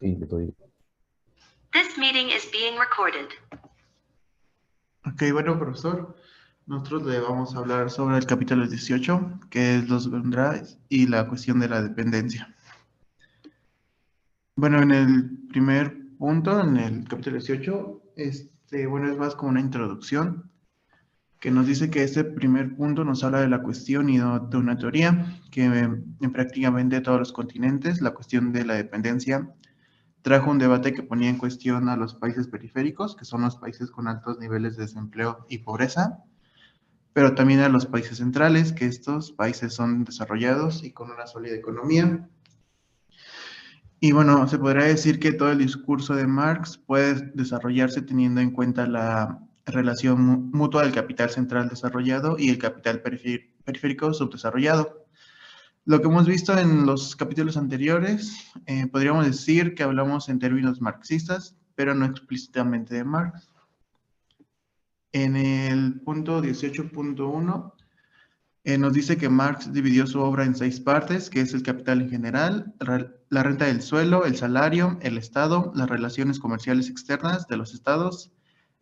Y le doy. This meeting is being recorded. Ok, bueno, profesor, nosotros le vamos a hablar sobre el capítulo 18, que es los pendrives y la cuestión de la dependencia. Bueno, en el primer punto, en el capítulo 18, bueno, es más como una introducción que nos dice que este primer punto nos habla de la cuestión y no de una teoría que en prácticamente todos los continentes, la cuestión de la dependencia trajo un debate que ponía en cuestión a los países periféricos, que son los países con altos niveles de desempleo y pobreza, pero también a los países centrales, que estos países son desarrollados y con una sólida economía. Y bueno, se podría decir que todo el discurso de Marx puede desarrollarse teniendo en cuenta la relación mutua del capital central desarrollado y el capital periférico subdesarrollado. Lo que hemos visto en los capítulos anteriores, podríamos decir que hablamos en términos marxistas, pero no explícitamente de Marx. En el punto 18.1 nos dice que Marx dividió su obra en 6 partes, que es el capital en general, la renta del suelo, el salario, el Estado, las relaciones comerciales externas de los estados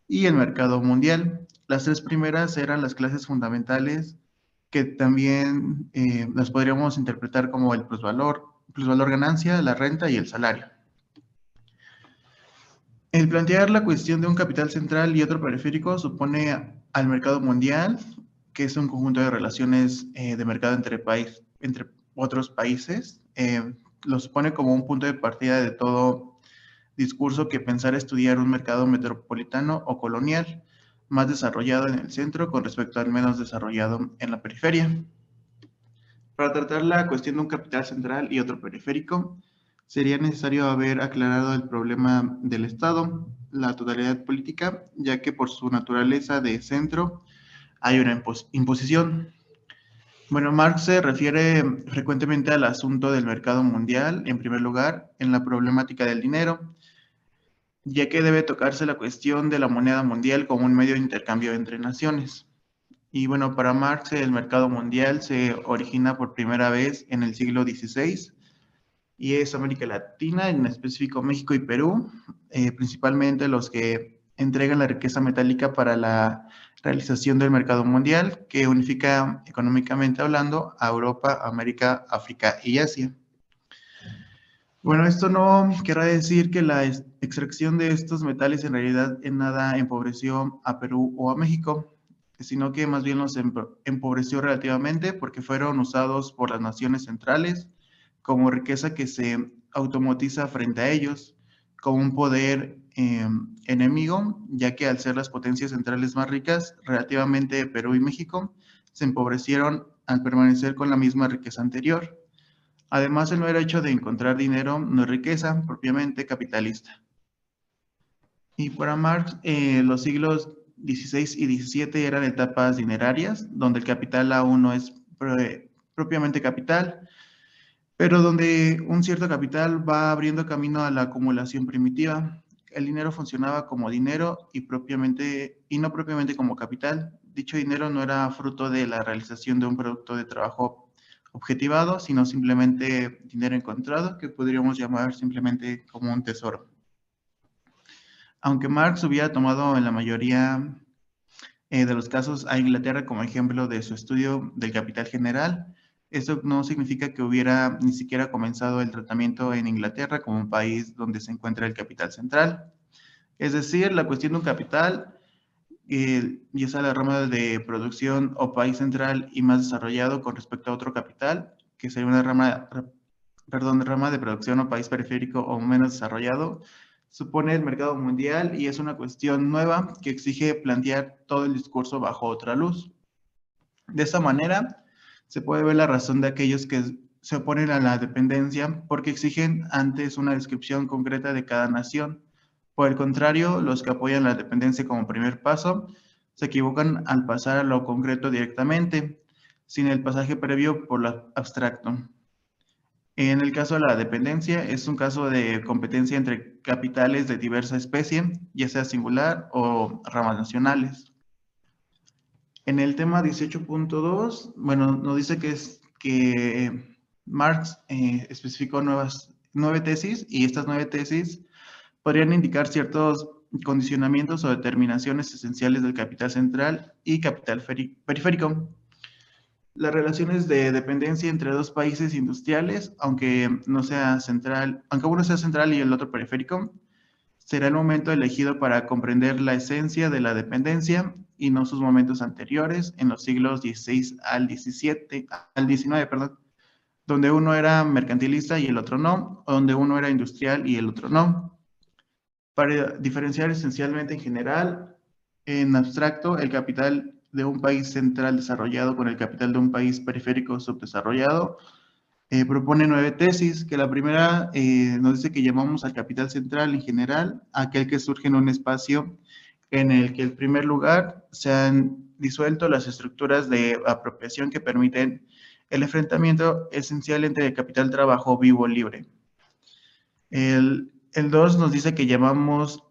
y el mercado mundial. Las 3 primeras eran las clases fundamentales, que también las podríamos interpretar como el plusvalor ganancia, la renta y el salario. El plantear la cuestión de un capital central y otro periférico supone al mercado mundial, que es un conjunto de relaciones de mercado entre otros países, lo supone como un punto de partida de todo discurso que pensar estudiar un mercado metropolitano o colonial, más desarrollado en el centro con respecto al menos desarrollado en la periferia. Para tratar la cuestión de un capital central y otro periférico, sería necesario haber aclarado el problema del Estado, la totalidad política, ya que por su naturaleza de centro hay una imposición. Bueno, Marx se refiere frecuentemente al asunto del mercado mundial, en primer lugar, en la problemática del dinero, ya que debe tocarse la cuestión de la moneda mundial como un medio de intercambio entre naciones. Y bueno, para Marx el mercado mundial se origina por primera vez en el siglo XVI y es América Latina, en específico México y Perú, principalmente los que entregan la riqueza metálica para la realización del mercado mundial, que unifica económicamente hablando a Europa, América, África y Asia. Bueno, esto no querrá decir que la extracción de estos metales en realidad en nada empobreció a Perú o a México, sino que más bien los empobreció relativamente porque fueron usados por las naciones centrales como riqueza que se automatiza frente a ellos, como un poder enemigo, ya que al ser las potencias centrales más ricas, relativamente Perú y México, se empobrecieron al permanecer con la misma riqueza anterior. Además, el mero hecho de encontrar dinero no es riqueza propiamente capitalista. Y para Marx, los siglos XVI y XVII eran etapas dinerarias, donde el capital aún no es propiamente capital, pero donde un cierto capital va abriendo camino a la acumulación primitiva. El dinero funcionaba como dinero y no propiamente como capital. Dicho dinero no era fruto de la realización de un producto de trabajo objetivado, sino simplemente dinero encontrado, que podríamos llamar simplemente como un tesoro. Aunque Marx hubiera tomado en la mayoría de los casos a Inglaterra como ejemplo de su estudio del capital general, eso no significa que hubiera ni siquiera comenzado el tratamiento en Inglaterra como un país donde se encuentra el capital central. Es decir, la cuestión de un capital, ya sea la rama de producción o país central y más desarrollado con respecto a otro capital, que sería una rama de producción o país periférico o menos desarrollado, supone el mercado mundial y es una cuestión nueva que exige plantear todo el discurso bajo otra luz. De esta manera, se puede ver la razón de aquellos que se oponen a la dependencia porque exigen antes una descripción concreta de cada nación. Por el contrario, los que apoyan la dependencia como primer paso se equivocan al pasar a lo concreto directamente, sin el pasaje previo por lo abstracto. En el caso de la dependencia, es un caso de competencia entre capitales de diversa especie, ya sea singular o ramas nacionales. En el tema 18.2, bueno, nos dice que Marx especificó nuevas 9 tesis, y estas 9 tesis podrían indicar ciertos condicionamientos o determinaciones esenciales del capital central y capital periférico. Las relaciones de dependencia entre dos países industriales, aunque uno sea central y el otro periférico, será el momento elegido para comprender la esencia de la dependencia y no sus momentos anteriores en los siglos XVI al XIX, perdón, donde uno era mercantilista y el otro no, o donde uno era industrial y el otro no. Para diferenciar esencialmente en general, en abstracto, el capital de un país central desarrollado con el capital de un país periférico subdesarrollado, propone 9 tesis, que la primera nos dice que llamamos al capital central en general, aquel que surge en un espacio en el que en primer lugar se han disuelto las estructuras de apropiación que permiten el enfrentamiento esencial entre el capital trabajo vivo libre. El 2 nos dice que llamamos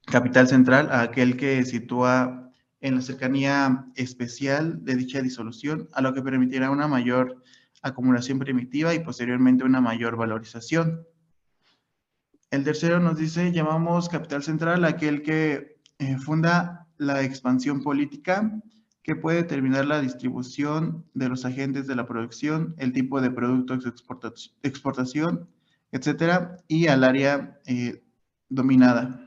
capital central a aquel que sitúa en la cercanía especial de dicha disolución, a lo que permitirá una mayor acumulación primitiva y posteriormente una mayor valorización. El tercero nos dice, llamamos capital central a aquel que funda la expansión política, que puede determinar la distribución de los agentes de la producción, el tipo de productos de exportación, etcétera, y al área dominada.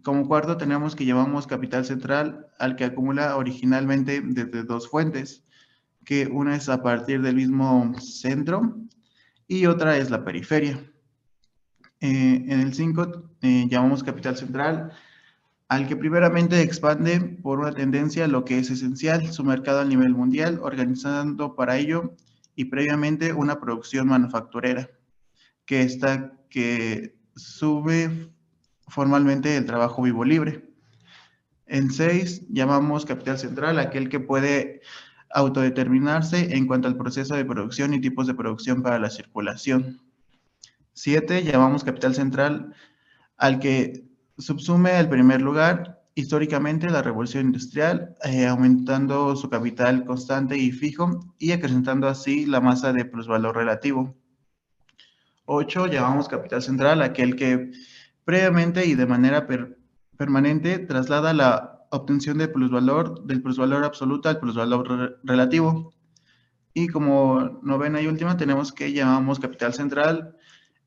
Como cuarto tenemos que llamamos capital central al que acumula originalmente desde dos fuentes, que una es a partir del mismo centro y otra es la periferia. En el 5 llamamos capital central al que primeramente expande por una tendencia lo que es esencial, su mercado a nivel mundial, organizando para ello y previamente una producción manufacturera, que sube formalmente el trabajo vivo libre. En 6 llamamos capital central aquel que puede autodeterminarse en cuanto al proceso de producción y tipos de producción para la circulación. 7 llamamos capital central al que subsume el primer lugar históricamente la revolución industrial, aumentando su capital constante y fijo y acrecentando así la masa de plusvalor relativo. 8 llamamos capital central aquel que previamente y de manera permanente traslada la obtención del plusvalor absoluto al plusvalor relativo. Y como novena y última tenemos que llamamos capital central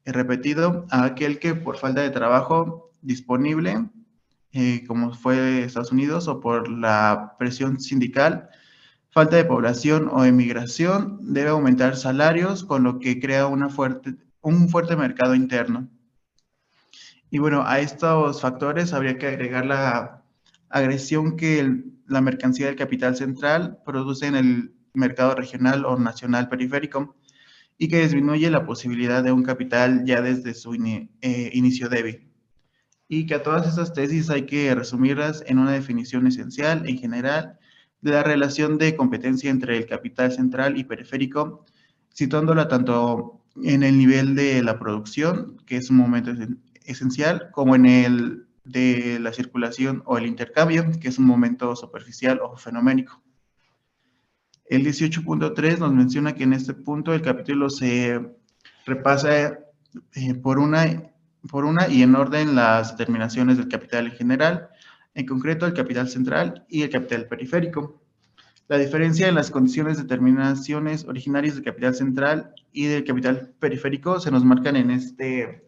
repetido a aquel que por falta de trabajo disponible, como fue Estados Unidos, o por la presión sindical, falta de población o emigración, debe aumentar salarios, con lo que crea un fuerte mercado interno. Y bueno, a estos factores habría que agregar la agresión que la mercancía del capital central produce en el mercado regional o nacional periférico y que disminuye la posibilidad de un capital ya desde su inicio débil. Y que a todas esas tesis hay que resumirlas en una definición esencial en general de la relación de competencia entre el capital central y periférico, situándola tanto en el nivel de la producción, que es un momento esencial, como en el de la circulación o el intercambio, que es un momento superficial o fenoménico. El 18.3 nos menciona que en este punto el capítulo se repasa por una y en orden las determinaciones del capital en general, en concreto el capital central y el capital periférico. La diferencia en las condiciones de determinaciones originarias del capital central y del capital periférico se nos marcan en este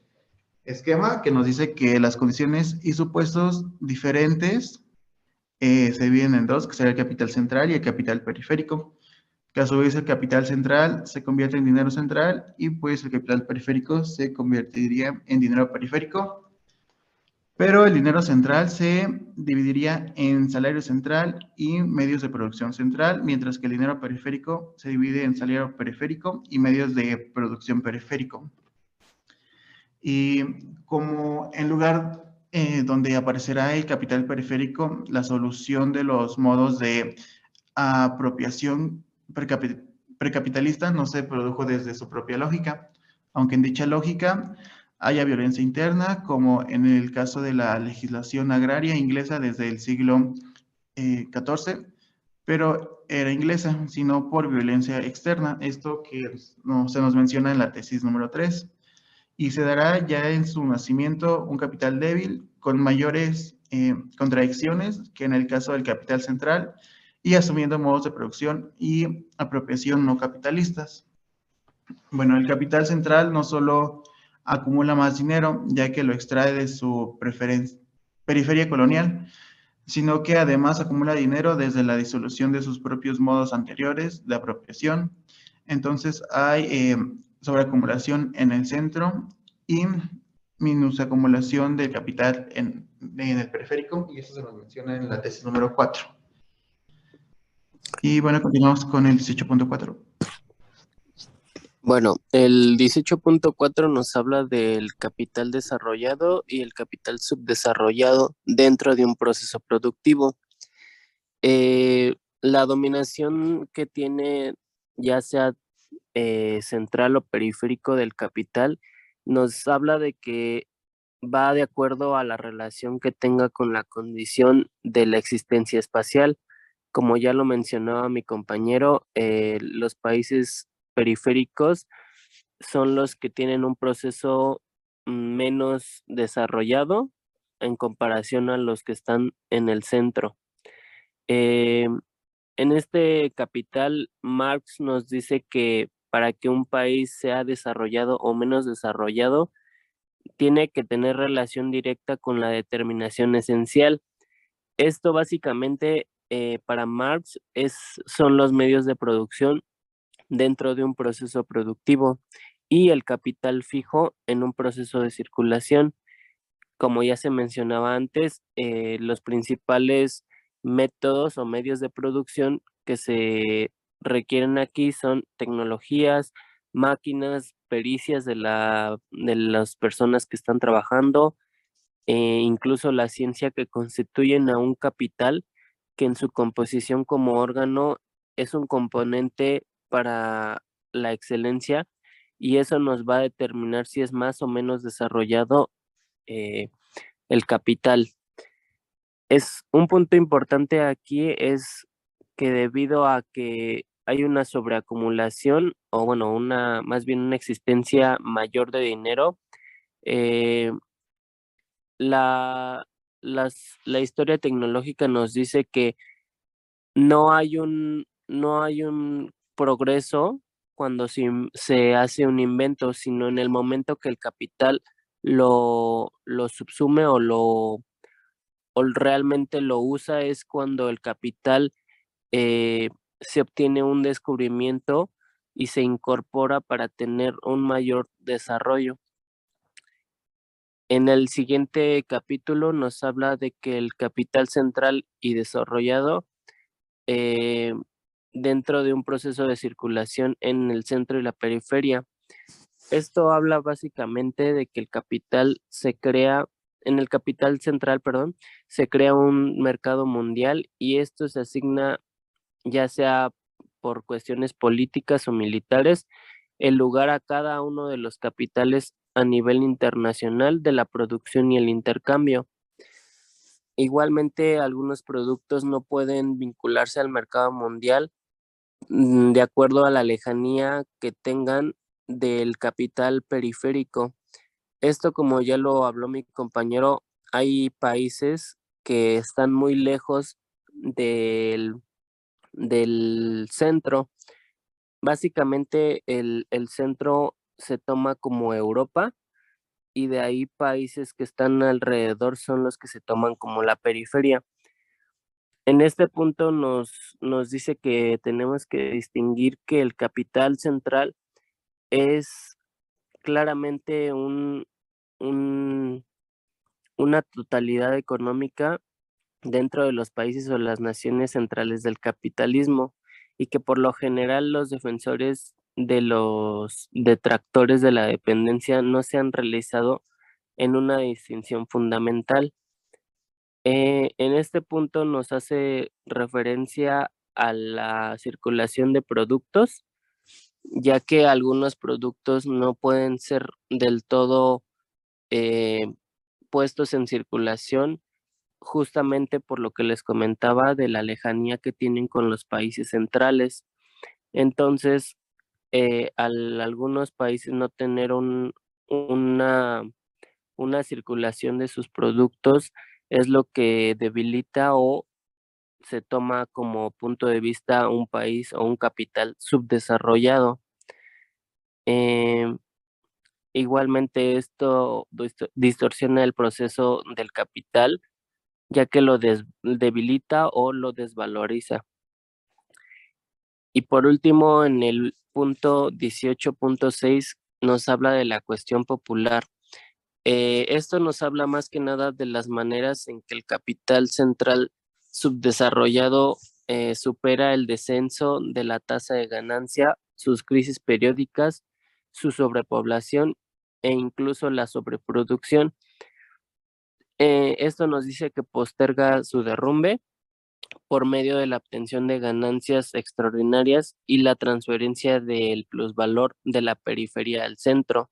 esquema que nos dice que las condiciones y supuestos diferentes se dividen en dos, que será el capital central y el capital periférico, que a su vez el capital central se convierte en dinero central y pues el capital periférico se convertiría en dinero periférico, pero el dinero central se dividiría en salario central y medios de producción central, mientras que el dinero periférico se divide en salario periférico y medios de producción periférico. Y como en lugar donde aparecerá el capital periférico, la solución de los modos de apropiación precapitalista no se produjo desde su propia lógica, aunque en dicha lógica haya violencia interna, como en el caso de la legislación agraria inglesa desde el siglo XIV, pero era inglesa, sino por violencia externa, esto que se nos menciona en la tesis número 3. y se dará ya en su nacimiento un capital débil con mayores contradicciones que en el caso del capital central y asumiendo modos de producción y apropiación no capitalistas. Bueno, el capital central no solo acumula más dinero, ya que lo extrae de su periferia colonial, sino que además acumula dinero desde la disolución de sus propios modos anteriores de apropiación. Entonces hay sobreacumulación en el centro y minusacumulación del capital en el periférico, y eso se nos menciona en la tesis número 4. Y bueno, continuamos con el 18.4. Bueno, el 18.4 nos habla del capital desarrollado y el capital subdesarrollado dentro de un proceso productivo. La dominación que tiene, ya sea central o periférico del capital, nos habla de que va de acuerdo a la relación que tenga con la condición de la existencia espacial. Como ya lo mencionaba mi compañero, los países periféricos son los que tienen un proceso menos desarrollado en comparación a los que están en el centro. Eh, en este capital, Marx nos dice que para que un país sea desarrollado o menos desarrollado, tiene que tener relación directa con la determinación esencial. Esto básicamente para Marx son los medios de producción dentro de un proceso productivo y el capital fijo en un proceso de circulación. Como ya se mencionaba antes, los principales métodos o medios de producción que se requieren aquí son tecnologías, máquinas, pericias de las personas que están trabajando, incluso la ciencia, que constituyen a un capital que en su composición como órgano es un componente para la excelencia, y eso nos va a determinar si es más o menos desarrollado eh, el capital. Es un punto importante aquí, es que debido a que hay una sobreacumulación, o bueno, más bien una existencia mayor de dinero, eh, la, la historia tecnológica nos dice que no hay un progreso cuando se hace un invento, sino en el momento que el capital lo subsume o realmente lo usa, es cuando el capital se obtiene un descubrimiento y se incorpora para tener un mayor desarrollo. En el siguiente capítulo nos habla de que el capital central y desarrollado eh, dentro de un proceso de circulación en el centro y la periferia. Esto habla básicamente de que el capital se crea, en el capital central, perdón, se crea un mercado mundial, y esto se asigna ya sea por cuestiones políticas o militares, el lugar a cada uno de los capitales a nivel internacional de la producción y el intercambio. Igualmente, algunos productos no pueden vincularse al mercado mundial de acuerdo a la lejanía que tengan del capital periférico. Esto, como ya lo habló mi compañero, hay países que están muy lejos del centro. Básicamente el centro se toma como Europa, y de ahí países que están alrededor son los que se toman como la periferia. En este punto nos dice que tenemos que distinguir que el capital central es claramente un, una totalidad económica dentro de los países o las naciones centrales del capitalismo, y que por lo general los defensores de los detractores de la dependencia no se han realizado en una distinción fundamental. En este punto nos hace referencia a la circulación de productos, ya que algunos productos no pueden ser del todo eh, puestos en circulación, justamente por lo que les comentaba de la lejanía que tienen con los países centrales. Entonces, al algunos países no tener una circulación de sus productos es lo que debilita o se toma como punto de vista un país o un capital subdesarrollado. Em, Igualmente esto distorsiona el proceso del capital, ya que lo debilita o lo desvaloriza. Y por último, en el punto 18.6 nos habla de la cuestión popular. Esto nos habla más que nada de las maneras en que el capital central subdesarrollado supera el descenso de la tasa de ganancia, sus crisis periódicas, su sobrepoblación e incluso la sobreproducción. Esto nos dice que posterga su derrumbe por medio de la obtención de ganancias extraordinarias y la transferencia del plusvalor de la periferia al centro.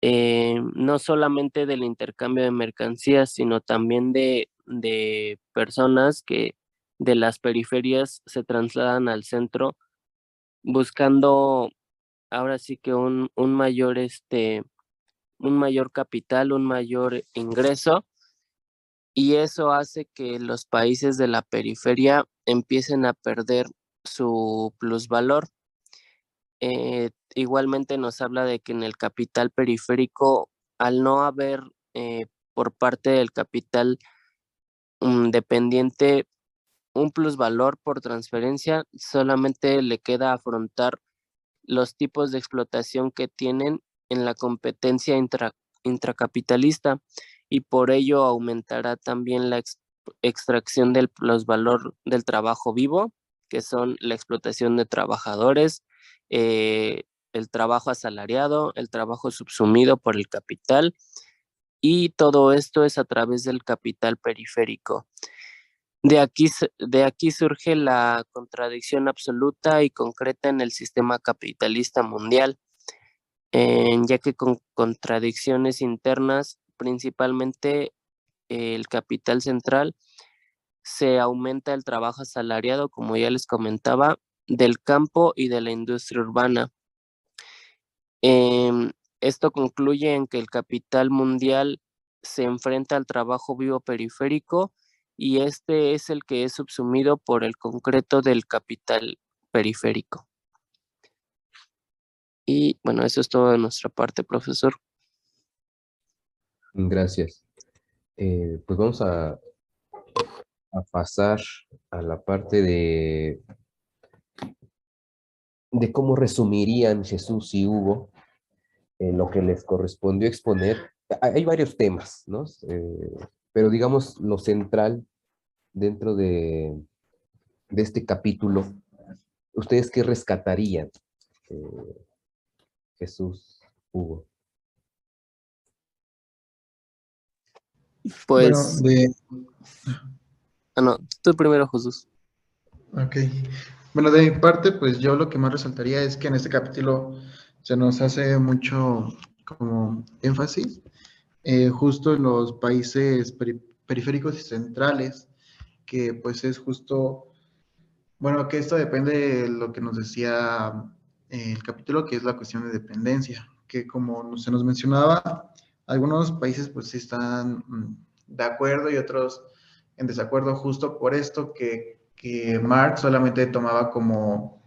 No solamente del intercambio de mercancías, sino también de personas que de las periferias se trasladan al centro buscando ahora sí que un mayor un mayor capital, un mayor ingreso, y eso hace que los países de la periferia empiecen a perder su plusvalor. Igualmente nos habla de que en el capital periférico, al no haber por parte del capital dependiente un plusvalor por transferencia, solamente le queda afrontar los tipos de explotación que tienen en la competencia intracapitalista, y por ello aumentará también la extracción del plusvalor del trabajo vivo, que son la explotación de trabajadores, el trabajo asalariado, el trabajo subsumido por el capital, y todo esto es a través del capital periférico. De aquí surge la contradicción absoluta y concreta en el sistema capitalista mundial, ya que con contradicciones internas, principalmente el capital central, se aumenta el trabajo asalariado, como ya les comentaba, del campo y de la industria urbana. Esto concluye en que el capital mundial se enfrenta al trabajo vivo periférico, y este es el que es subsumido por el concreto del capital periférico. Y bueno, eso es todo de nuestra parte, profesor. Gracias. Pues vamos a pasar a la parte de cómo resumirían Jesús y Hugo lo que les correspondió exponer. Hay varios temas, ¿no? Pero digamos lo central dentro de este capítulo, ¿ustedes qué rescatarían, Jesús, Hugo? Pues, no, tú primero, Jesús. Ok. Bueno, de mi parte, pues yo lo que más resaltaría es que en este capítulo se nos hace mucho como énfasis justo en los países periféricos y centrales, que pues es justo, bueno, que esto depende de lo que nos decía el capítulo, que es la cuestión de dependencia, que como se nos mencionaba, algunos países pues sí están de acuerdo y otros en desacuerdo justo por esto que Marx solamente tomaba como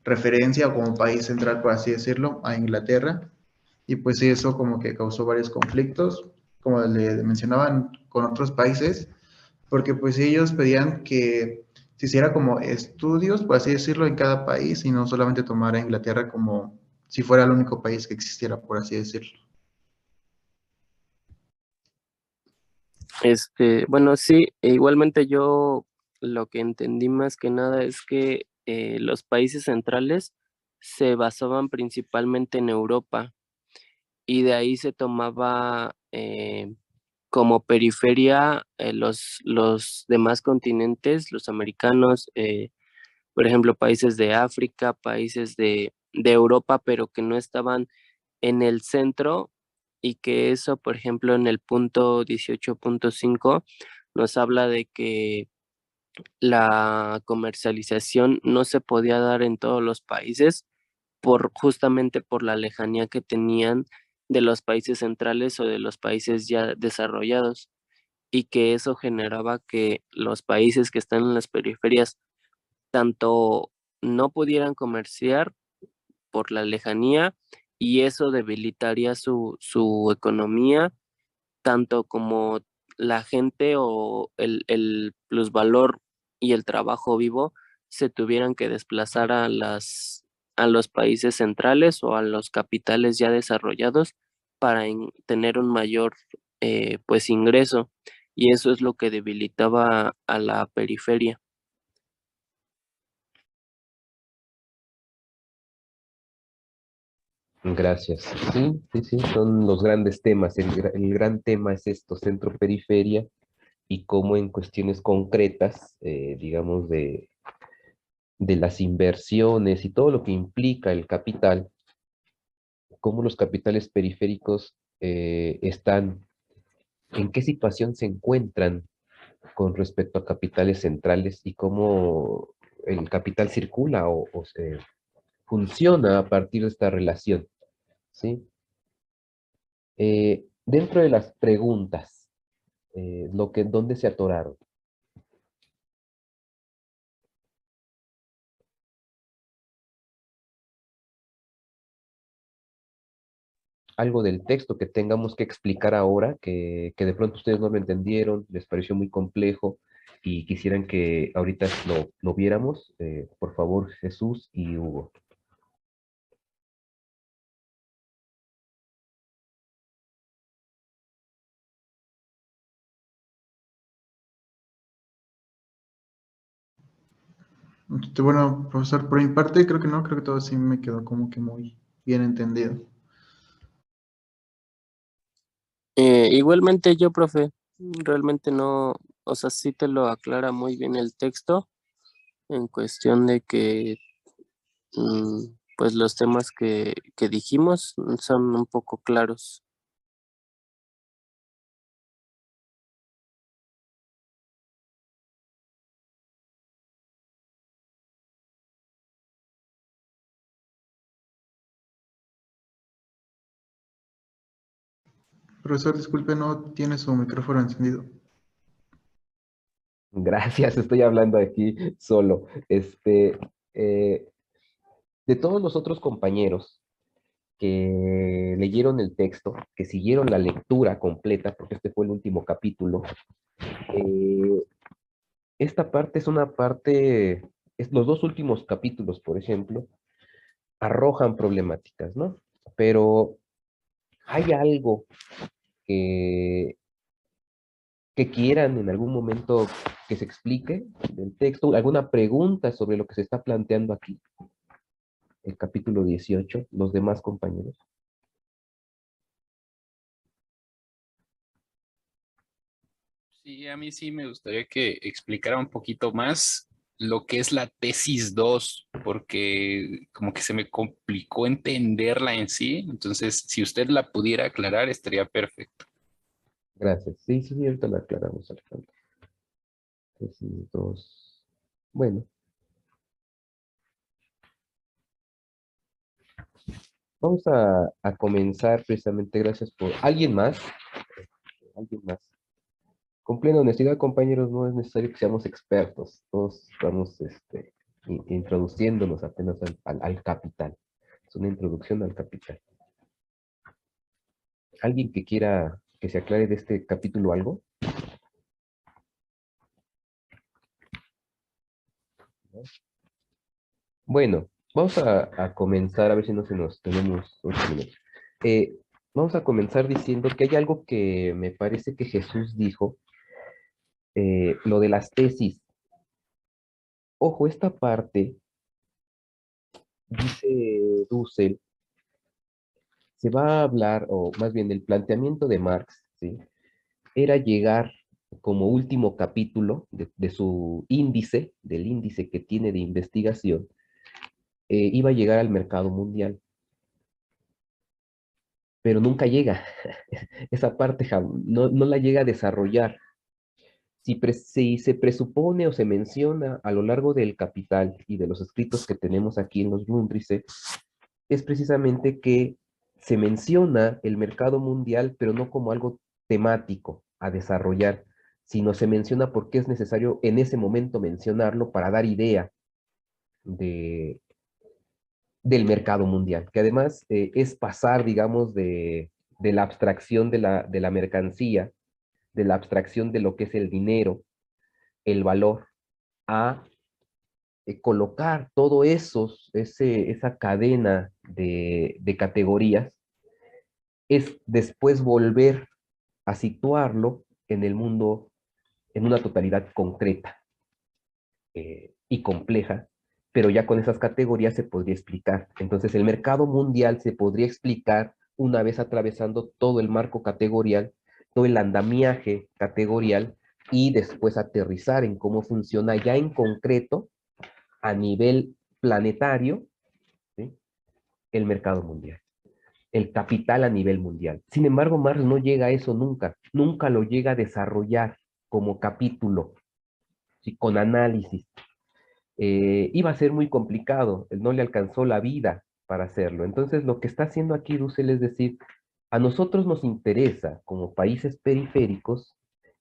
referencia o como país central, por así decirlo, a Inglaterra. Y pues sí, eso como que causó varios conflictos, como le mencionaban, con otros países, porque pues ellos pedían que se hiciera como estudios, por así decirlo, en cada país y no solamente tomar a Inglaterra como si fuera el único país que existiera, por así decirlo. Bueno, sí, igualmente yo lo que entendí más que nada es que los países centrales se basaban principalmente en Europa, y de ahí se tomaba como periferia los demás continentes, los americanos, por ejemplo, países de África, países de Europa, pero que no estaban en el centro, y que eso, por ejemplo, en el punto 18.5 nos habla de que la comercialización no se podía dar en todos los países justamente por la lejanía que tenían de los países centrales o de los países ya desarrollados, y que eso generaba que los países que están en las periferias tanto no pudieran comerciar por la lejanía, y eso debilitaría su economía, tanto como la gente o el plusvalor y el trabajo vivo se tuvieran que desplazar a los países centrales o a los capitales ya desarrollados para tener un mayor pues ingreso, y eso es lo que debilitaba a la periferia. Gracias. Sí, sí, sí, son los grandes temas. El gran tema es esto, centro-periferia, y cómo en cuestiones concretas, digamos, de las inversiones y todo lo que implica el capital, cómo los capitales periféricos están, en qué situación se encuentran con respecto a capitales centrales y cómo el capital circula o se funciona a partir de esta relación, ¿sí? Dentro de las preguntas, ¿dónde se atoraron? Algo del texto que tengamos que explicar ahora, que de pronto ustedes no lo entendieron, les pareció muy complejo y quisieran que ahorita lo viéramos, por favor, Jesús y Hugo. Bueno, profesor, por mi parte creo que no, creo que todo sí me quedó como que muy bien entendido. Igualmente yo, profe, realmente no, o sea, sí te lo aclara muy bien el texto en cuestión de que pues los temas que dijimos son un poco claros. Profesor, disculpe, no tiene su micrófono encendido. Gracias, estoy hablando aquí solo. Eh, de todos los otros compañeros que leyeron el texto, que siguieron la lectura completa, porque este fue el último capítulo, eh, esta parte es una parte, los dos últimos capítulos, por ejemplo, arrojan problemáticas, ¿no? Pero hay algo que, que quieran en algún momento que se explique del texto, alguna pregunta sobre lo que se está planteando aquí, el capítulo 18, los demás compañeros. Sí, a mí sí me gustaría que explicara un poquito más lo que es la tesis 2, porque como que se me complicó entenderla en sí. Entonces, si usted la pudiera aclarar, estaría perfecto. Gracias. Sí, sí, sí, ahorita lo aclaramos, Alejandro. Tesis 2. Bueno, vamos a comenzar precisamente, gracias por... ¿Alguien más? ¿Alguien más? Con plena honestidad, compañeros, no es necesario que seamos expertos. Todos estamos introduciéndonos apenas al capital. Es una introducción al capital. ¿Alguien que quiera que se aclare de este capítulo algo? Bueno, vamos a comenzar, a ver si no se nos tenemos 8 minutos. Eh, Vamos a comenzar diciendo que hay algo que me parece que Jesús dijo, lo de las tesis. Ojo, esta parte, dice Dussel, se va a hablar, o más bien el planteamiento de Marx, ¿sí? Era llegar como último capítulo de su índice, del índice que tiene de investigación, iba a llegar al mercado mundial, pero nunca llega. Esa parte no la llega a desarrollar. Si se presupone o se menciona a lo largo del Capital y de los escritos que tenemos aquí en los Grundrisse, es precisamente que se menciona el mercado mundial, pero no como algo temático a desarrollar, sino se menciona porque es necesario en ese momento mencionarlo para dar idea de, del mercado mundial, que además es pasar, digamos, de la abstracción de la mercancía, de la abstracción de lo que es el dinero, el valor, a colocar todo esa cadena de categorías, es después volver a situarlo en el mundo, en una totalidad concreta y compleja, pero ya con esas categorías se podría explicar. Entonces el mercado mundial se podría explicar una vez atravesando todo el marco categorial, todo el andamiaje categorial, y después aterrizar en cómo funciona ya en concreto a nivel planetario, ¿sí?, el mercado mundial, el capital a nivel mundial. Sin embargo, Marx no llega a eso nunca, nunca lo llega a desarrollar como capítulo, ¿sí?, con análisis. Iba a ser muy complicado, él no le alcanzó la vida para hacerlo. Entonces, lo que está haciendo aquí Dussel es decir, a nosotros nos interesa, como países periféricos,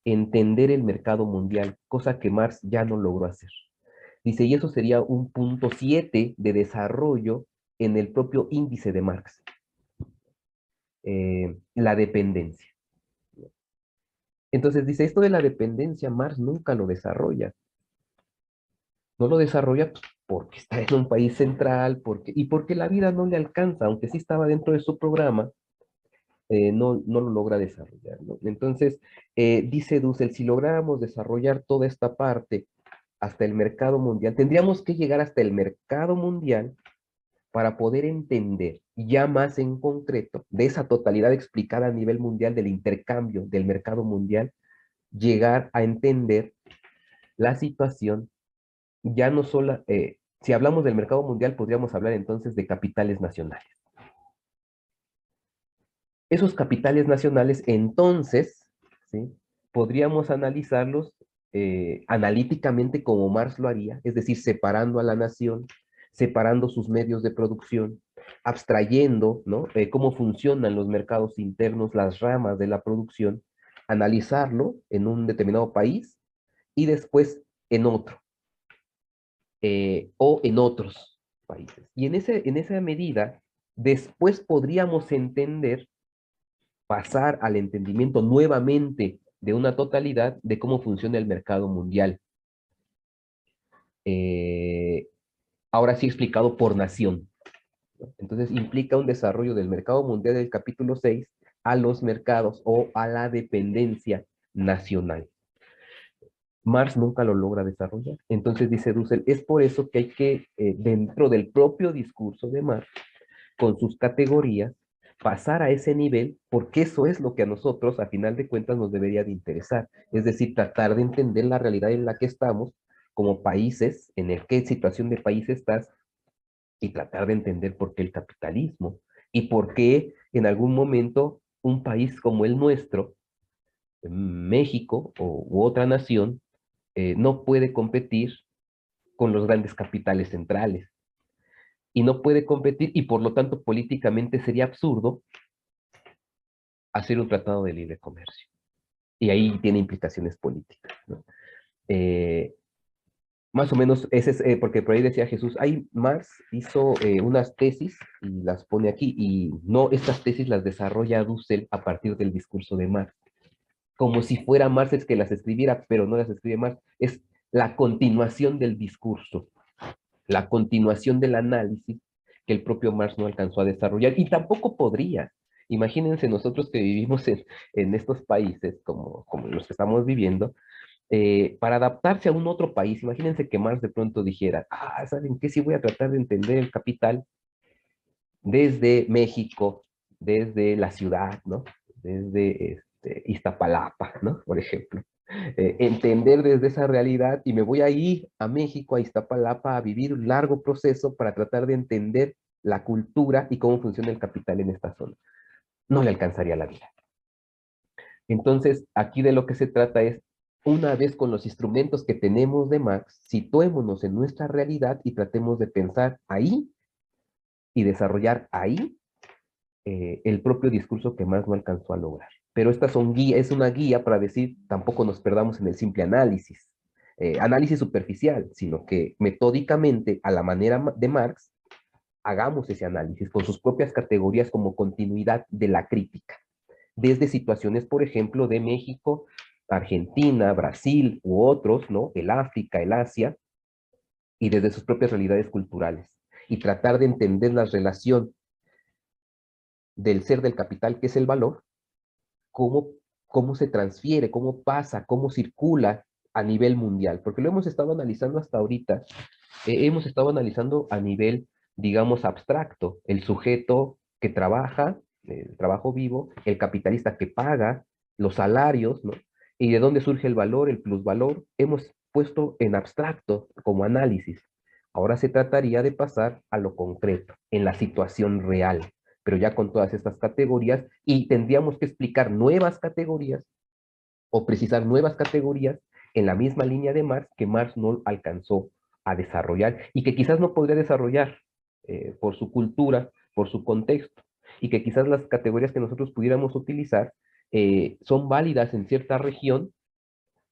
entender el mercado mundial, cosa que Marx ya no logró hacer. Dice, y eso sería un punto 7 de desarrollo en el propio índice de Marx. La dependencia. Entonces dice, esto de la dependencia Marx nunca lo desarrolla. No lo desarrolla pues, porque está en un país central, y porque la vida no le alcanza, aunque sí estaba dentro de su programa, no lo logra desarrollar, ¿no? Entonces, dice Dussel, si lográramos desarrollar toda esta parte hasta el mercado mundial, tendríamos que llegar hasta el mercado mundial para poder entender ya más en concreto de esa totalidad explicada a nivel mundial del intercambio del mercado mundial, llegar a entender la situación ya no solo, si hablamos del mercado mundial, podríamos hablar entonces de capitales nacionales. Esos capitales nacionales, entonces, ¿sí?, podríamos analizarlos analíticamente como Marx lo haría, es decir, separando a la nación, separando sus medios de producción, abstrayendo, ¿no?, cómo funcionan los mercados internos, las ramas de la producción, analizarlo en un determinado país y después en otro, o en otros países. Y en esa medida, después podríamos entender, pasar al entendimiento nuevamente de una totalidad de cómo funciona el mercado mundial. Ahora sí explicado por nación. Entonces implica un desarrollo del mercado mundial del capítulo 6 a los mercados o a la dependencia nacional. Marx nunca lo logra desarrollar. Entonces dice Dussel, es por eso que hay que, dentro del propio discurso de Marx, con sus categorías, pasar a ese nivel, porque eso es lo que a nosotros, a final de cuentas, nos debería de interesar. Es decir, tratar de entender la realidad en la que estamos, como países, en qué situación de país estás, y tratar de entender por qué el capitalismo, y por qué en algún momento un país como el nuestro, México u otra nación, no puede competir con los grandes capitales centrales. Y no puede competir, y por lo tanto políticamente sería absurdo hacer un tratado de libre comercio. Y ahí tiene implicaciones políticas, ¿no? Más o menos, ese es, porque por ahí decía Jesús, Marx hizo unas tesis y las pone aquí, y no, estas tesis las desarrolla Dussel a partir del discurso de Marx. Como si fuera Marx el que las escribiera, pero no las escribe Marx, es la continuación del discurso, la continuación del análisis que el propio Marx no alcanzó a desarrollar, y tampoco podría. Imagínense nosotros que vivimos en estos países, como los que estamos viviendo, para adaptarse a un otro país, imagínense que Marx de pronto dijera, ¿saben qué? Sí voy a tratar de entender el capital desde México, desde la ciudad, ¿no? Desde Iztapalapa, ¿no? Por ejemplo. Entender desde esa realidad, y me voy a ir a México, a Iztapalapa, a vivir un largo proceso para tratar de entender la cultura y cómo funciona el capital en esta zona. No le alcanzaría la vida. Entonces, aquí de lo que se trata es, una vez con los instrumentos que tenemos de Marx, situémonos en nuestra realidad y tratemos de pensar ahí y desarrollar ahí el propio discurso que Marx no alcanzó a lograr. Pero estas son es una guía para decir, tampoco nos perdamos en el simple análisis, análisis superficial, sino que metódicamente, a la manera de Marx, hagamos ese análisis con sus propias categorías como continuidad de la crítica, desde situaciones, por ejemplo, de México, Argentina, Brasil u otros, ¿no? El África, el Asia, y desde sus propias realidades culturales, y tratar de entender la relación del ser del capital, que es el valor, cómo se transfiere, cómo pasa, cómo circula a nivel mundial, porque lo hemos estado analizando hasta ahorita, hemos estado analizando a nivel, digamos, abstracto, el sujeto que trabaja, el trabajo vivo, el capitalista que paga, los salarios, ¿no? Y de dónde surge el valor, el plusvalor, hemos puesto en abstracto como análisis. Ahora se trataría de pasar a lo concreto, en la situación real, pero ya con todas estas categorías, y tendríamos que explicar nuevas categorías o precisar nuevas categorías en la misma línea de Marx que Marx no alcanzó a desarrollar y que quizás no podría desarrollar por su cultura, por su contexto, y que quizás las categorías que nosotros pudiéramos utilizar son válidas en cierta región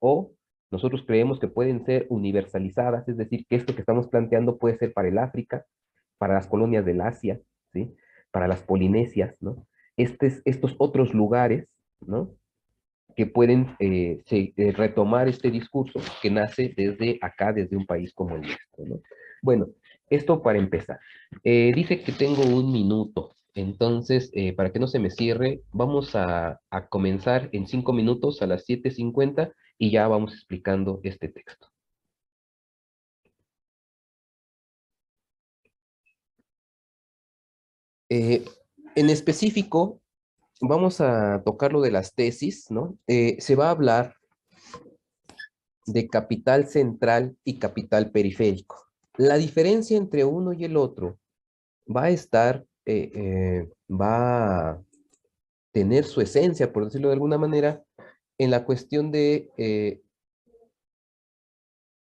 o nosotros creemos que pueden ser universalizadas, es decir, que esto que estamos planteando puede ser para el África, para las colonias del Asia, ¿sí? Para las Polinesias, ¿no? Estos otros lugares, ¿no? Que pueden retomar este discurso que nace desde acá, desde un país como el nuestro, ¿no? Bueno, esto para empezar. Dice que tengo un minuto, entonces, para que no se me cierre, vamos a comenzar en 5 minutos a las 7:50 y ya vamos explicando este texto. En específico, vamos a tocar lo de las tesis, ¿no? Se va a hablar de capital central y capital periférico. La diferencia entre uno y el otro va a estar, va a tener su esencia, por decirlo de alguna manera, en la cuestión de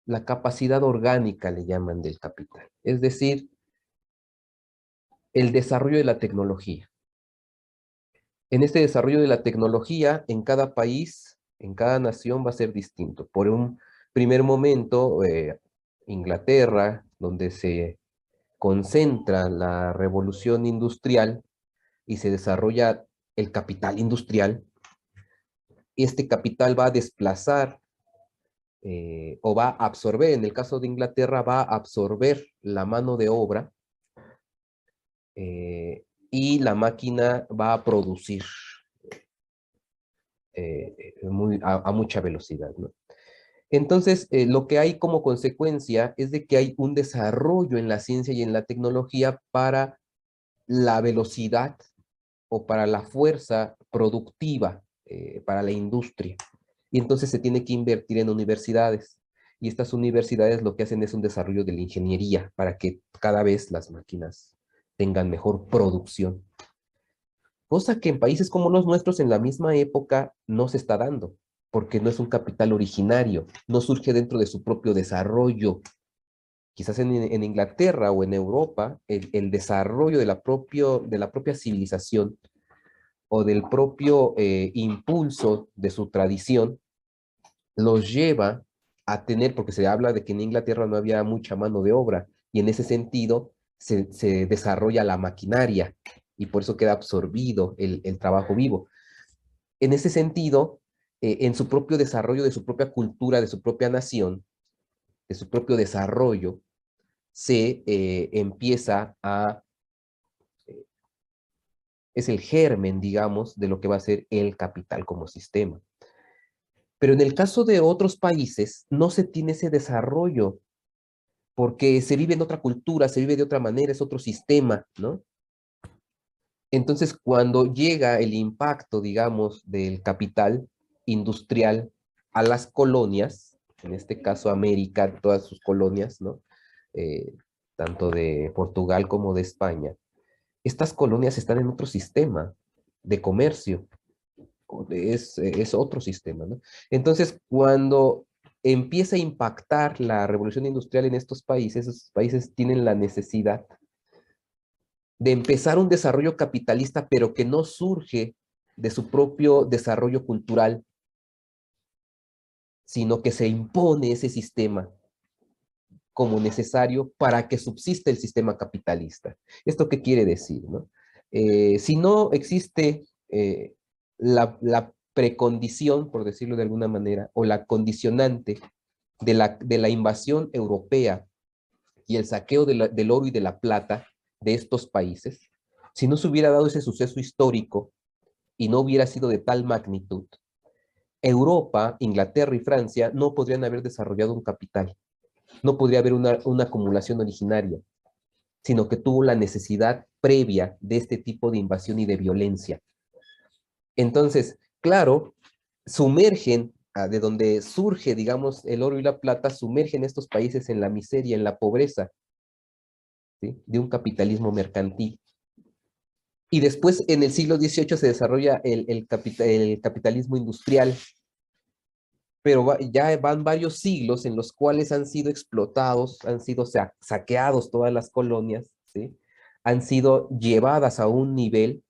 la capacidad orgánica, le llaman, del capital. Es decir, el desarrollo de la tecnología. En este desarrollo de la tecnología, en cada país, en cada nación va a ser distinto. Por un primer momento, Inglaterra, donde se concentra la revolución industrial y se desarrolla el capital industrial, este capital va a desplazar o va a absorber, en el caso de Inglaterra, va a absorber la mano de obra y la máquina va a producir a mucha velocidad, ¿no? Entonces, lo que hay como consecuencia es de que hay un desarrollo en la ciencia y en la tecnología para la velocidad o para la fuerza productiva, para la industria. Y entonces se tiene que invertir en universidades. Y estas universidades lo que hacen es un desarrollo de la ingeniería para que cada vez las máquinas tengan mejor producción. Cosa que en países como los nuestros en la misma época no se está dando, porque no es un capital originario, no surge dentro de su propio desarrollo. Quizás en Inglaterra o en Europa, el desarrollo de la propia civilización o del propio impulso de su tradición los lleva a tener, porque se habla de que en Inglaterra no había mucha mano de obra, y en ese sentido se desarrolla la maquinaria, y por eso queda absorbido el trabajo vivo. En ese sentido, en su propio desarrollo de su propia cultura, de su propia nación, de su propio desarrollo, se empieza a... es el germen, digamos, de lo que va a ser el capital como sistema. Pero en el caso de otros países, no se tiene ese desarrollo, porque se vive en otra cultura, se vive de otra manera, es otro sistema, ¿no? Entonces, cuando llega el impacto, digamos, del capital industrial a las colonias, en este caso América, todas sus colonias, ¿no? Tanto de Portugal como de España, estas colonias están en otro sistema de comercio, es otro sistema, ¿no? Entonces, cuando empieza a impactar la revolución industrial en estos países tienen la necesidad de empezar un desarrollo capitalista, pero que no surge de su propio desarrollo cultural, sino que se impone ese sistema como necesario para que subsista el sistema capitalista. ¿Esto qué quiere decir, no? Si no existe la precondición, por decirlo de alguna manera, o la condicionante de la invasión europea y el saqueo del oro y de la plata de estos países, si no se hubiera dado ese suceso histórico y no hubiera sido de tal magnitud, Europa, Inglaterra y Francia no podrían haber desarrollado un capital, no podría haber una acumulación originaria, sino que tuvo la necesidad previa de este tipo de invasión y de violencia. Entonces, claro, sumergen, de donde surge, digamos, el oro y la plata, sumergen estos países en la miseria, en la pobreza, ¿sí? De un capitalismo mercantil. Y después, en el siglo XVIII, se desarrolla el capitalismo industrial, pero ya van varios siglos en los cuales han sido explotados, han sido saqueados todas las colonias, ¿sí? Han sido llevadas a un nivel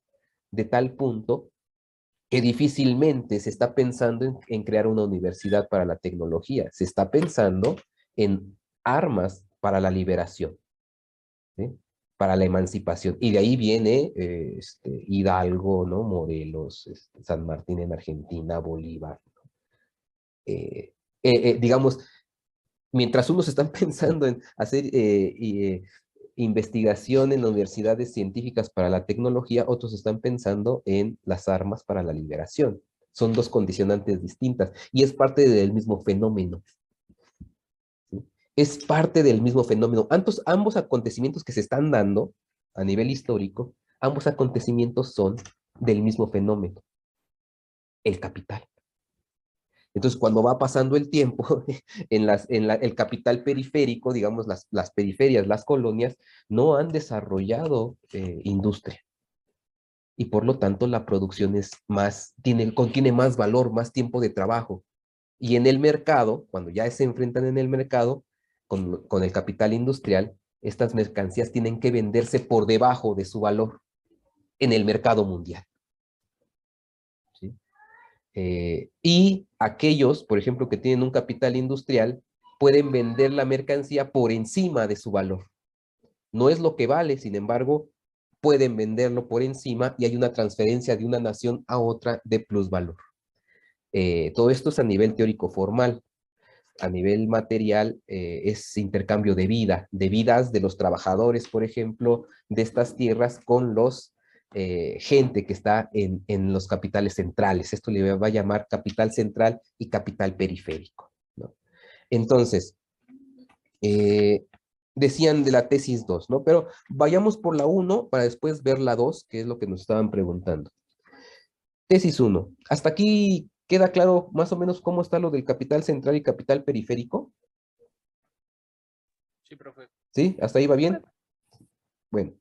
de tal punto que difícilmente se está pensando en crear una universidad para la tecnología, se está pensando en armas para la liberación, ¿sí? Para la emancipación. Y de ahí viene Hidalgo, ¿no? Morelos, San Martín en Argentina, Bolívar. Digamos, mientras unos están pensando en hacer investigación en universidades científicas para la tecnología, otros están pensando en las armas para la liberación. Son dos condicionantes distintas y es parte del mismo fenómeno. ¿Sí? Es parte del mismo fenómeno. Ambos acontecimientos que se están dando a nivel histórico, ambos acontecimientos son del mismo fenómeno, el capital. Entonces, cuando va pasando el tiempo, el capital periférico, digamos, las periferias, las colonias, no han desarrollado industria. Y por lo tanto, la producción contiene más valor, más tiempo de trabajo. Y en el mercado, cuando ya se enfrentan en el mercado con el capital industrial, estas mercancías tienen que venderse por debajo de su valor en el mercado mundial. ¿Sí? Y aquellos, por ejemplo, que tienen un capital industrial, pueden vender la mercancía por encima de su valor. No es lo que vale, sin embargo, pueden venderlo por encima y hay una transferencia de una nación a otra de plusvalor. Todo esto es a nivel teórico formal. A nivel material es intercambio de vidas de los trabajadores, por ejemplo, de estas tierras con los gente que está en los capitales centrales. Esto le va a llamar capital central y capital periférico, ¿no? Entonces, decían de la tesis 2, ¿no? Pero vayamos por la 1 para después ver la 2, que es lo que nos estaban preguntando. Tesis 1. ¿Hasta aquí queda claro más o menos cómo está lo del capital central y capital periférico? Sí, profe. ¿Sí? ¿Hasta ahí va bien? Bueno.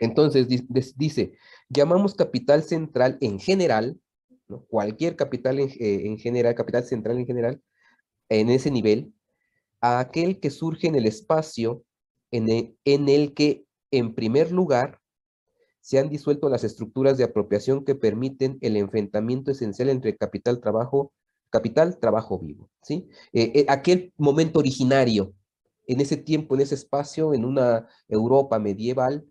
Entonces, dice, llamamos capital central en general, ¿no? Cualquier capital en general, capital central en general, en ese nivel, a aquel que surge en el espacio en el que, en primer lugar, se han disuelto las estructuras de apropiación que permiten el enfrentamiento esencial entre capital, trabajo vivo, ¿sí? Aquel momento originario, en ese tiempo, en ese espacio, en una Europa medieval,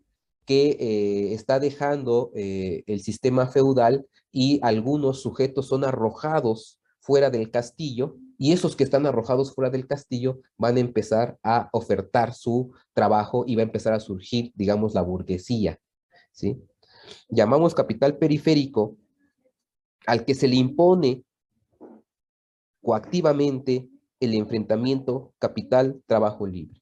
que está dejando el sistema feudal y algunos sujetos son arrojados fuera del castillo y esos que están arrojados fuera del castillo van a empezar a ofertar su trabajo y va a empezar a surgir, digamos, la burguesía, ¿sí? Llamamos capital periférico al que se le impone coactivamente el enfrentamiento capital-trabajo libre.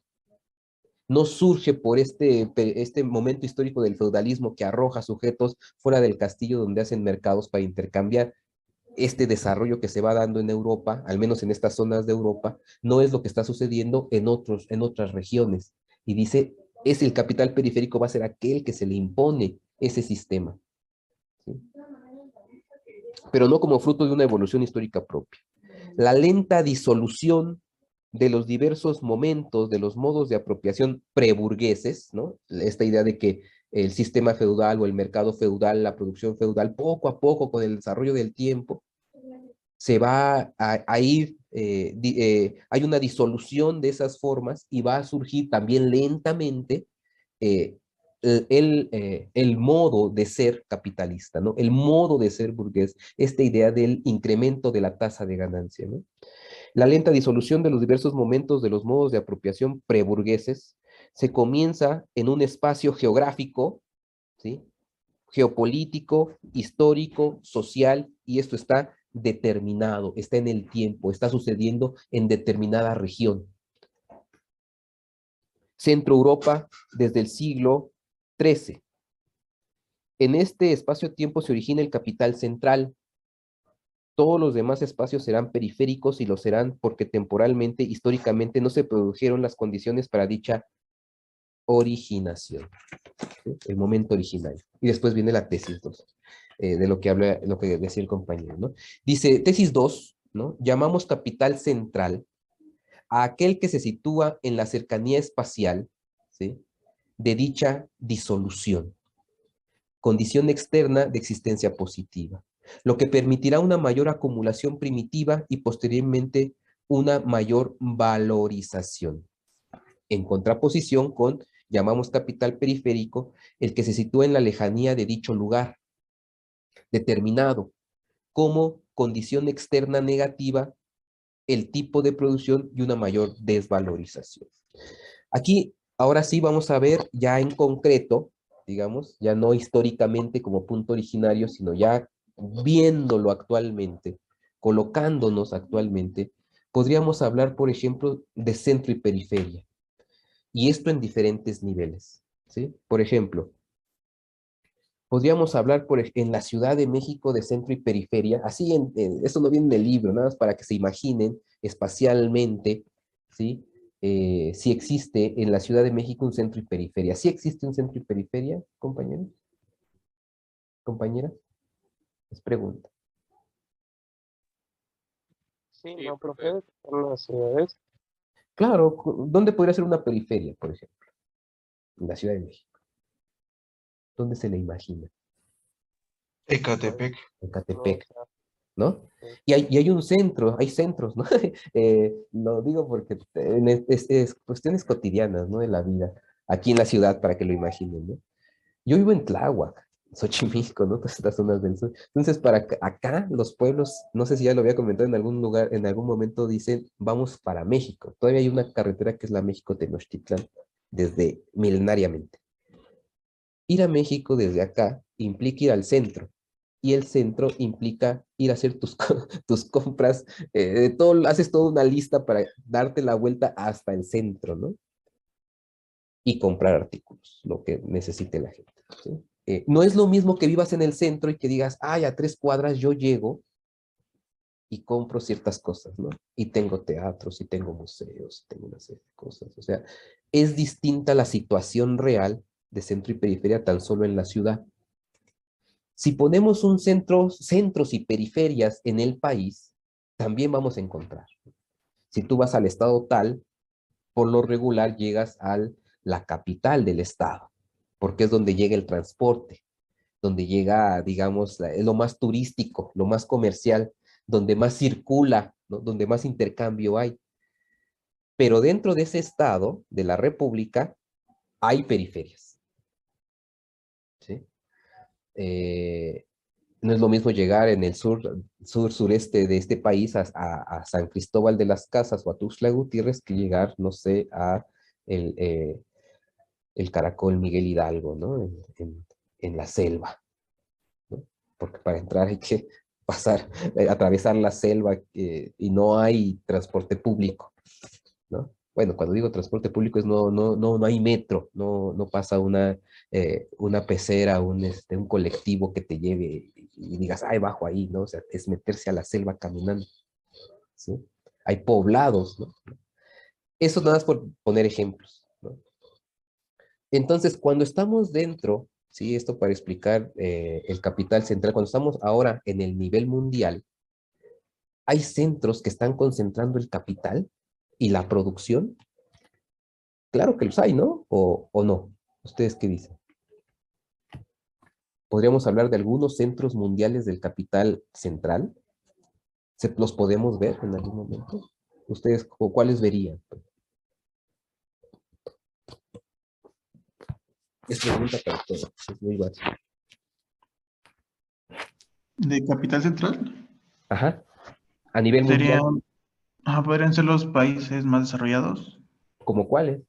No surge por este momento histórico del feudalismo que arroja sujetos fuera del castillo donde hacen mercados para intercambiar. Este desarrollo que se va dando en Europa, al menos en estas zonas de Europa, no es lo que está sucediendo en otras regiones. Y dice, es el capital periférico va a ser aquel que se le impone ese sistema, ¿sí? Pero no como fruto de una evolución histórica propia. La lenta disolución de los diversos momentos, de los modos de apropiación preburgueses, ¿no? Esta idea de que el sistema feudal o el mercado feudal, la producción feudal, poco a poco con el desarrollo del tiempo, se va a ir, hay una disolución de esas formas y va a surgir también lentamente eh, el modo de ser capitalista, ¿no? El modo de ser burgués, esta idea del incremento de la tasa de ganancia, ¿no? La lenta disolución de los diversos momentos de los modos de apropiación preburgueses se comienza en un espacio geográfico, ¿sí? Geopolítico, histórico, social, y esto está determinado, está en el tiempo, está sucediendo en determinada región. Centro Europa desde el siglo XIII. En este espacio-tiempo se origina el capital central. Todos los demás espacios serán periféricos y lo serán porque temporalmente, históricamente, no se produjeron las condiciones para dicha originación, ¿sí? El momento originario. Y después viene la tesis 2, de lo que habla, lo que decía el compañero, ¿no? Dice, tesis 2, ¿no? Llamamos capital central a aquel que se sitúa en la cercanía espacial, ¿sí? De dicha disolución, condición externa de existencia positiva, lo que permitirá una mayor acumulación primitiva y posteriormente una mayor valorización, en contraposición con, llamamos capital periférico, el que se sitúa en la lejanía de dicho lugar, determinado como condición externa negativa, el tipo de producción y una mayor desvalorización. Aquí, ahora sí vamos a ver ya en concreto, digamos, ya no históricamente como punto originario, sino ya viéndolo actualmente, colocándonos actualmente, podríamos hablar, por ejemplo, de centro y periferia. Y esto en diferentes niveles, ¿sí? Por ejemplo, podríamos hablar en la Ciudad de México de centro y periferia, así, esto no viene en el libro, nada más para que se imaginen espacialmente, ¿sí? Si existe en la Ciudad de México un centro y periferia. ¿Sí existe un centro y periferia, compañeros? ¿Compañeras? Les pregunto. Sí, no, profe, en las ciudades. Claro, ¿dónde podría ser una periferia, por ejemplo? En la Ciudad de México. ¿Dónde se le imagina? Ecatepec. En No, Catepec, o sea, ¿no? sí. Y hay un centro, hay centros, ¿no? Lo digo porque es cuestiones cotidianas, ¿no? De la vida, aquí en la ciudad, para que lo imaginen, ¿no? Yo vivo en Tláhuac, Xochimilco, ¿no? Todas estas zonas del sur. Entonces, acá, los pueblos, no sé si ya lo había comentado en algún lugar, en algún momento dicen, vamos para México. Todavía hay una carretera que es la México-Tenochtitlán, desde milenariamente. Ir a México desde acá implica ir al centro, y el centro implica ir a hacer tus compras, haces toda una lista para darte la vuelta hasta el centro, ¿no? Y comprar artículos, lo que necesite la gente, ¿sí? No es lo mismo que vivas en el centro y que digas, ay, a 3 cuadras yo llego y compro ciertas cosas, ¿no? Y tengo teatros, y tengo museos, y tengo una serie de cosas. O sea, es distinta la situación real de centro y periferia tan solo en la ciudad. Si ponemos centros y periferias en el país, también vamos a encontrar. Si tú vas al estado tal, por lo regular llegas a la capital del estado, porque es donde llega el transporte, donde llega, digamos, lo más turístico, lo más comercial, donde más circula, ¿no? Donde más intercambio hay. Pero dentro de ese estado, de la república, hay periferias, ¿sí? No es lo mismo llegar en el sureste de este país a San Cristóbal de las Casas o a Tuxtla Gutiérrez que llegar, no sé, a el Caracol Miguel Hidalgo, ¿no? En la selva, ¿no? Porque para entrar hay que pasar, atravesar la selva y no hay transporte público, ¿no? Bueno, cuando digo transporte público es no hay metro, no pasa una pecera, un colectivo que te lleve y digas, ay, bajo ahí, ¿no? O sea, es meterse a la selva caminando, ¿sí? Hay poblados, ¿no? Eso nada más por poner ejemplos, ¿no? Entonces, cuando estamos dentro, ¿sí? Esto para explicar el capital central, cuando estamos ahora en el nivel mundial, hay centros que están concentrando el capital y la producción. Claro que los hay, ¿no? O no. ¿Ustedes qué dicen? Podríamos hablar de algunos centros mundiales del capital central. ¿Los podemos ver en algún momento? ¿Ustedes cuáles verían? Es pregunta para todos, es muy básico. ¿De capital central? Ajá. A nivel mundial, Serían, podrían ser los países más desarrollados. ¿como cuáles?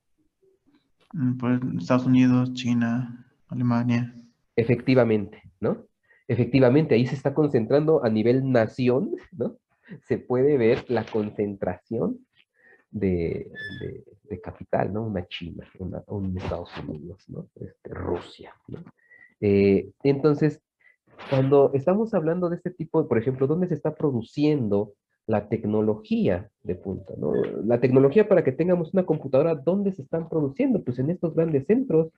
Pues Estados Unidos, China, Alemania. Efectivamente, ¿no? Efectivamente, ahí se está concentrando a nivel nación, ¿no? Se puede ver la concentración de capital, ¿no? Una China, un Estados Unidos, ¿no? Rusia, ¿no? Entonces, cuando estamos hablando de este tipo, por ejemplo, ¿dónde se está produciendo la tecnología de punta, ¿no? La tecnología para que tengamos una computadora, ¿dónde se están produciendo? Pues en estos grandes centros,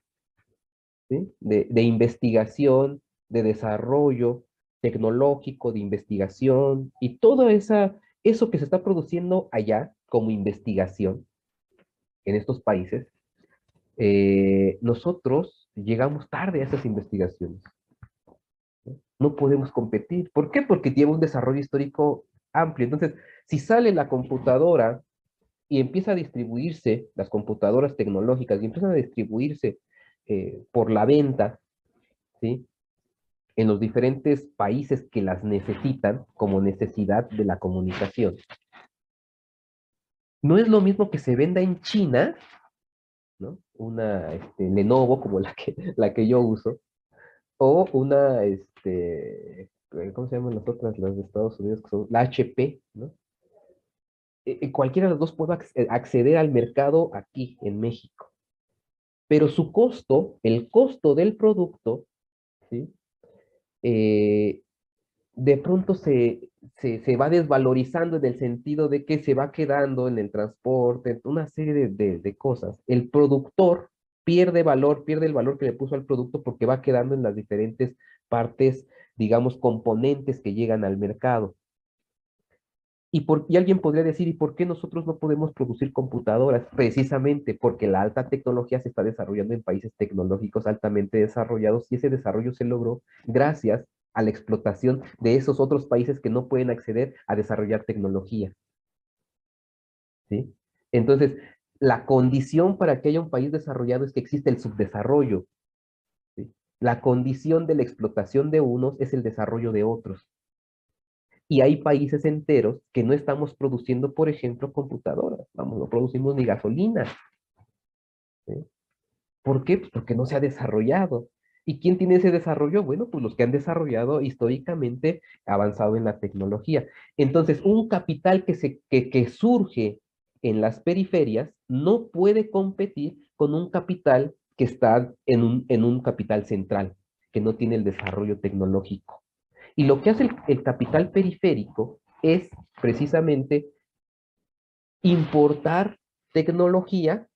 ¿sí? De investigación, de desarrollo tecnológico, de investigación, y todo eso que se está produciendo allá como investigación en estos países, nosotros llegamos tarde a esas investigaciones. No podemos competir. ¿Por qué? Porque tiene un desarrollo histórico amplio. Entonces, si sale la computadora y empieza a distribuirse, las computadoras tecnológicas, y empiezan a distribuirse por la venta, ¿sí? En los diferentes países que las necesitan como necesidad de la comunicación. No es lo mismo que se venda en China, ¿no? Una Lenovo como la que yo uso, o una, ¿cómo se llaman las otras, las de Estados Unidos, que son la HP, ¿no? Cualquiera de los dos puede acceder al mercado aquí en México, pero su costo, el costo del producto, ¿sí? Eh, de pronto se va desvalorizando en el sentido de que se va quedando en el transporte, en una serie de cosas. El productor pierde el valor que le puso al producto porque va quedando en las diferentes partes, digamos, componentes que llegan al mercado. Y alguien podría decir, ¿y por qué nosotros no podemos producir computadoras? Precisamente porque la alta tecnología se está desarrollando en países tecnológicos altamente desarrollados y ese desarrollo se logró gracias a la explotación de esos otros países que no pueden acceder a desarrollar tecnología. ¿Sí? Entonces, la condición para que haya un país desarrollado es que existe el subdesarrollo. ¿Sí? La condición de la explotación de unos es el desarrollo de otros. Y hay países enteros que no estamos produciendo, por ejemplo, computadoras. Vamos, no producimos ni gasolina. ¿Sí? ¿Por qué? Pues porque no se ha desarrollado. ¿Y quién tiene ese desarrollo? Bueno, pues los que han desarrollado históricamente avanzado en la tecnología. Entonces, un capital que surge en las periferias no puede competir con un capital que está en un capital central, que no tiene el desarrollo tecnológico. Y lo que hace el capital periférico es precisamente importar tecnología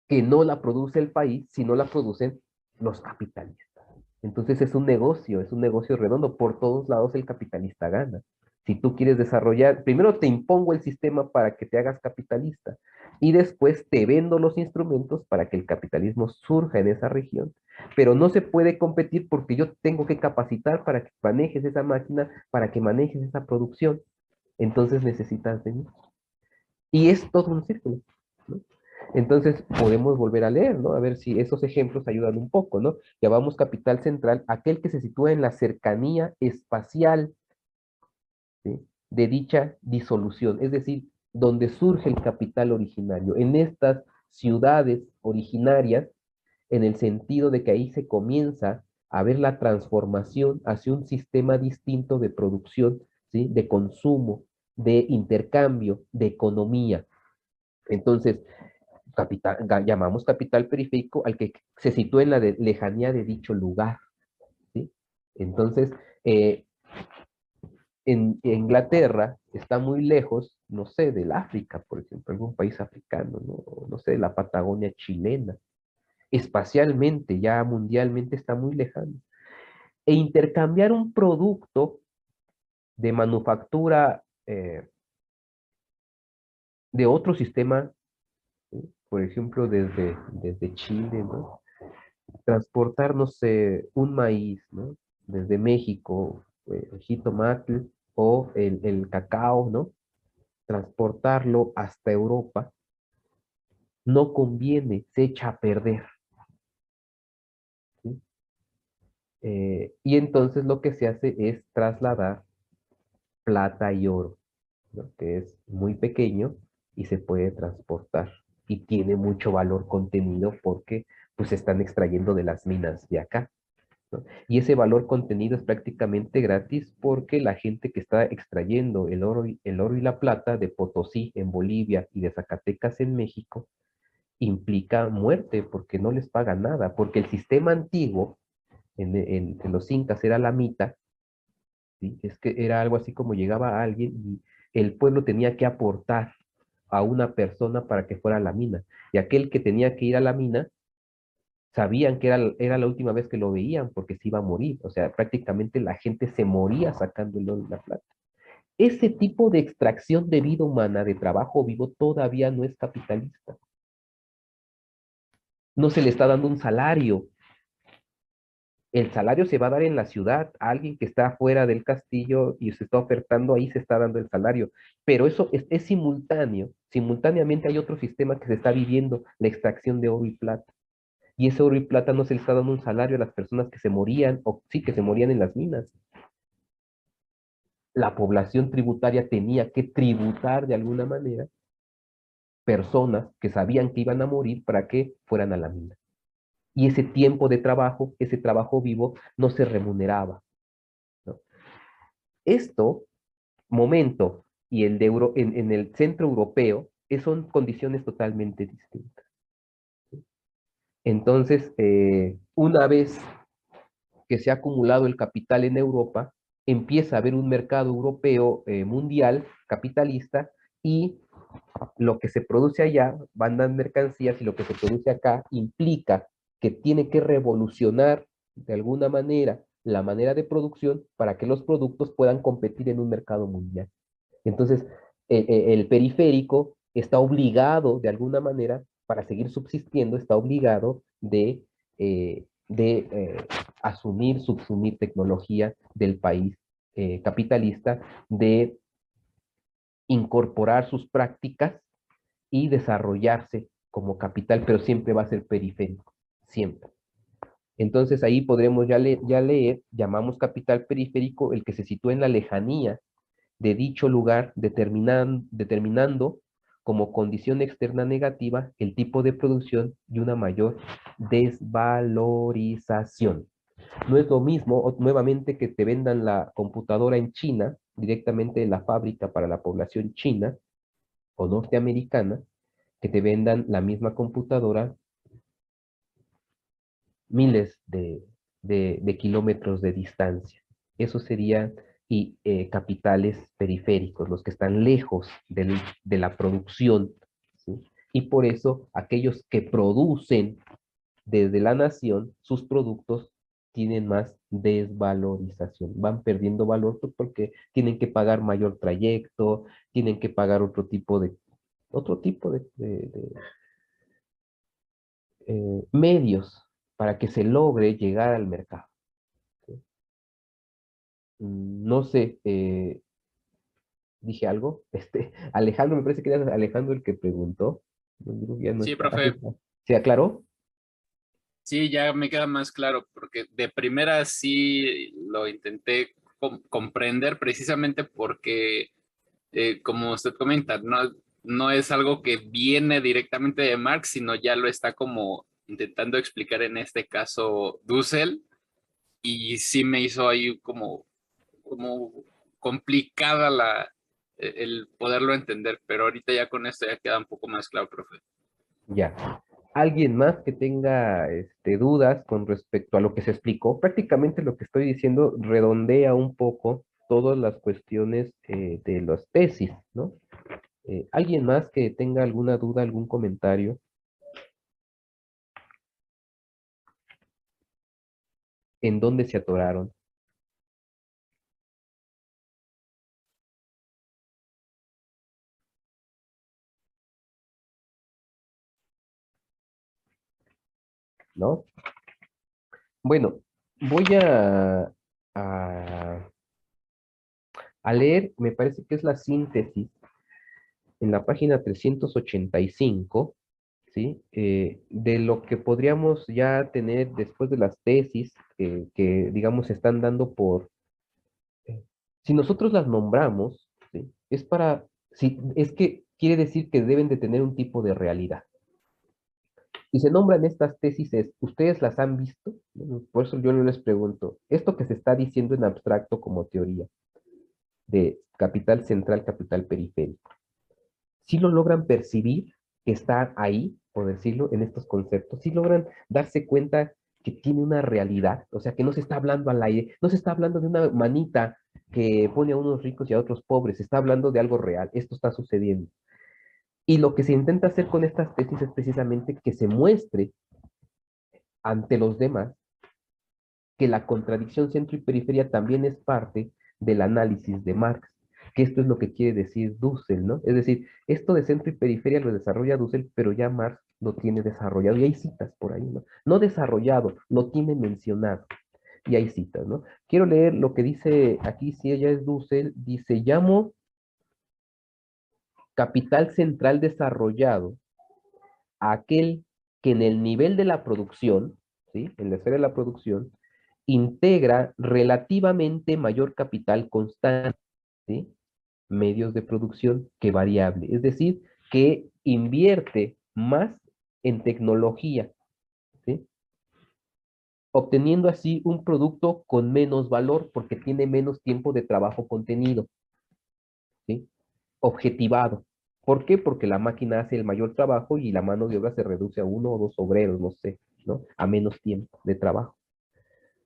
que no la produce el país, sino la producen los capitalistas. Entonces es un negocio redondo. Por todos lados el capitalista gana. Si tú quieres desarrollar, primero te impongo el sistema para que te hagas capitalista y después te vendo los instrumentos para que el capitalismo surja en esa región. Pero no se puede competir porque yo tengo que capacitar para que manejes esa máquina, para que manejes esa producción. Entonces necesitas de mí. Y es todo un círculo, ¿no? Entonces podemos volver a leer, ¿no? A ver si esos ejemplos ayudan un poco, ¿no? Llamamos capital central aquel que se sitúa en la cercanía espacial, ¿sí? De dicha disolución, es decir, donde surge el capital originario, en estas ciudades originarias, en el sentido de que ahí se comienza a ver la transformación hacia un sistema distinto de producción, ¿sí? De consumo, de intercambio, de economía. Entonces, llamamos capital periférico al que se sitúa en la lejanía de dicho lugar, ¿sí? Entonces, en Inglaterra está muy lejos, no sé, del África, por ejemplo, algún país africano, ¿no? No sé, de la Patagonia chilena. Espacialmente, ya mundialmente está muy lejano. E intercambiar un producto de manufactura de otro sistema, ¿sí? Por ejemplo, desde Chile, ¿no? transportar, no sé, un maíz, ¿no? Desde México, jitomate o el cacao, ¿no? Transportarlo hasta Europa, no conviene, se echa a perder. ¿Sí? Y entonces lo que se hace es trasladar plata y oro, ¿no? Que es muy pequeño y se puede transportar y tiene mucho valor contenido porque pues se están extrayendo de las minas de acá, ¿no? Y ese valor contenido es prácticamente gratis porque la gente que está extrayendo el oro y la plata de Potosí en Bolivia y de Zacatecas en México implica muerte porque no les paga nada, porque el sistema antiguo en los incas era la mita, ¿sí? Es que era algo así como llegaba alguien y el pueblo tenía que aportar a una persona para que fuera a la mina, y aquel que tenía que ir a la mina sabían que era la última vez que lo veían porque se iba a morir, o sea, prácticamente la gente se moría sacando el oro y la plata. Ese tipo de extracción de vida humana, de trabajo vivo, todavía no es capitalista. No se le está dando un salario. El salario se va a dar en la ciudad, a alguien que está fuera del castillo y se está ofertando, ahí se está dando el salario. Pero eso es simultáneo. Simultáneamente hay otro sistema que se está viviendo, la extracción de oro y plata. Y ese oro y plata no se le está dando un salario a las personas que se morían, o sí, que se morían en las minas. La población tributaria tenía que tributar de alguna manera personas que sabían que iban a morir para que fueran a la mina. Y ese tiempo de trabajo, ese trabajo vivo, no se remuneraba, ¿no? Esto, momento, y el de en el centro europeo, son condiciones totalmente distintas. Entonces, una vez que se ha acumulado el capital en Europa, empieza a haber un mercado europeo mundial, capitalista, y lo que se produce allá, mandan mercancías, y lo que se produce acá implica que tiene que revolucionar de alguna manera la manera de producción para que los productos puedan competir en un mercado mundial. Entonces, el periférico está obligado de alguna manera, para seguir subsistiendo, está obligado de asumir, subsumir tecnología del país capitalista, de incorporar sus prácticas y desarrollarse como capital, pero siempre va a ser periférico, siempre. Entonces ahí podremos ya leer, llamamos capital periférico el que se sitúa en la lejanía de dicho lugar, determinando como condición externa negativa el tipo de producción y una mayor desvalorización. No es lo mismo, nuevamente, que te vendan la computadora en China, directamente en la fábrica para la población china o norteamericana, que te vendan la misma computadora miles de kilómetros de distancia. Eso serían capitales periféricos, los que están lejos de la producción, ¿sí? Y por eso aquellos que producen desde la nación sus productos tienen más desvalorización, van perdiendo valor porque tienen que pagar mayor trayecto, tienen que pagar otro tipo de medios para que se logre llegar al mercado. No sé, dije algo. Alejandro, me parece que era Alejandro el que preguntó. No, digo que ya no Sí, está. Aquí profe. está. ¿Se aclaró? Sí, ya me queda más claro, porque de primera sí lo intenté comprender precisamente porque, como usted comenta, no es algo que viene directamente de Marx, sino ya lo está como intentando explicar en este caso Dussel, y sí me hizo ahí como complicada el poderlo entender, pero ahorita ya con esto ya queda un poco más claro, profe. Ya. ¿Alguien más que tenga dudas con respecto a lo que se explicó? Prácticamente lo que estoy diciendo redondea un poco todas las cuestiones de las tesis, ¿no? ¿Alguien más que tenga alguna duda, algún comentario? ¿En dónde se atoraron? ¿No? Bueno, voy a, a leer, me parece que es la síntesis en la página 385, ¿sí? De lo que podríamos ya tener después de las tesis que, digamos, se están dando por, si nosotros las nombramos, ¿sí? Es para, si, es que quiere decir que deben de tener un tipo de realidad. Y se nombran estas tesis, ¿ustedes las han visto? Bueno, por eso yo les pregunto, esto que se está diciendo en abstracto como teoría de capital central, capital periférico, ¿sí lo logran percibir que está ahí, por decirlo, en estos conceptos? ¿Sí logran darse cuenta que tiene una realidad? O sea, que no se está hablando al aire, no se está hablando de una manita que pone a unos ricos y a otros pobres, se está hablando de algo real, esto está sucediendo. Y lo que se intenta hacer con estas tesis es precisamente que se muestre ante los demás que la contradicción centro y periferia también es parte del análisis de Marx, que esto es lo que quiere decir Dussel, ¿no? Es decir, esto de centro y periferia lo desarrolla Dussel, pero ya Marx lo tiene desarrollado, y hay citas por ahí, ¿no? No desarrollado, lo tiene mencionado, y hay citas, ¿no? Quiero leer lo que dice aquí, si ella es Dussel, dice, llamo capital central desarrollado a aquel que en el nivel de la producción, ¿sí? En la esfera de la producción, integra relativamente mayor capital constante, ¿sí? Medios de producción que variable. Es decir, que invierte más en tecnología, ¿sí? Obteniendo así un producto con menos valor porque tiene menos tiempo de trabajo contenido, ¿sí? Objetivado. ¿Por qué? Porque la máquina hace el mayor trabajo y la mano de obra se reduce a uno o dos obreros, no sé, ¿no? A menos tiempo de trabajo.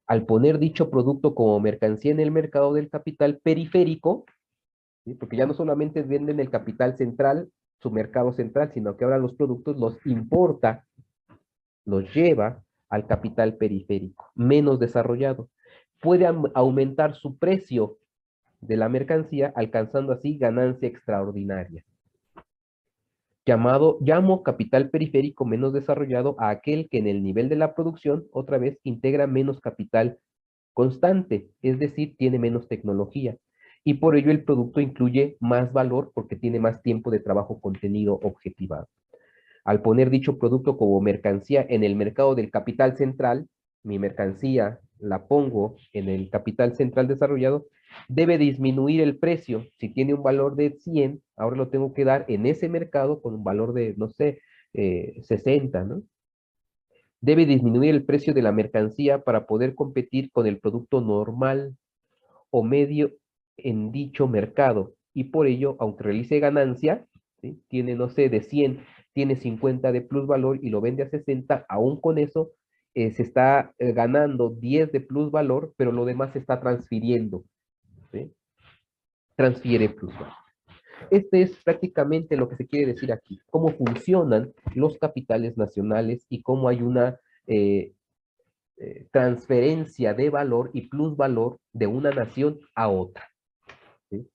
Al poner dicho producto como mercancía en el mercado del capital periférico, ¿sí? Porque ya no solamente venden el capital central, su mercado central, sino que ahora los productos los importa, los lleva al capital periférico, menos desarrollado. Puede aumentar su precio de la mercancía, alcanzando así ganancia extraordinaria. Llamo capital periférico menos desarrollado a aquel que en el nivel de la producción, otra vez, integra menos capital constante, es decir, tiene menos tecnología. Y por ello el producto incluye más valor porque tiene más tiempo de trabajo contenido objetivado. Al poner dicho producto como mercancía en el mercado del capital central, mi mercancía la pongo en el capital central desarrollado, debe disminuir el precio. Si tiene un valor de 100, ahora lo tengo que dar en ese mercado con un valor de, no sé, 60, ¿no? Debe disminuir el precio de la mercancía para poder competir con el producto normal o medio en dicho mercado. Y por ello, aunque realice ganancia, ¿sí? Tiene, no sé, de 100, tiene 50 de plusvalor y lo vende a 60, aún con eso se está ganando 10 de plusvalor, pero lo demás se está transfiriendo, ¿sí? Transfiere plusvalor. Este es prácticamente lo que se quiere decir aquí, cómo funcionan los capitales nacionales y cómo hay una transferencia de valor y plusvalor de una nación a otra, ¿sí?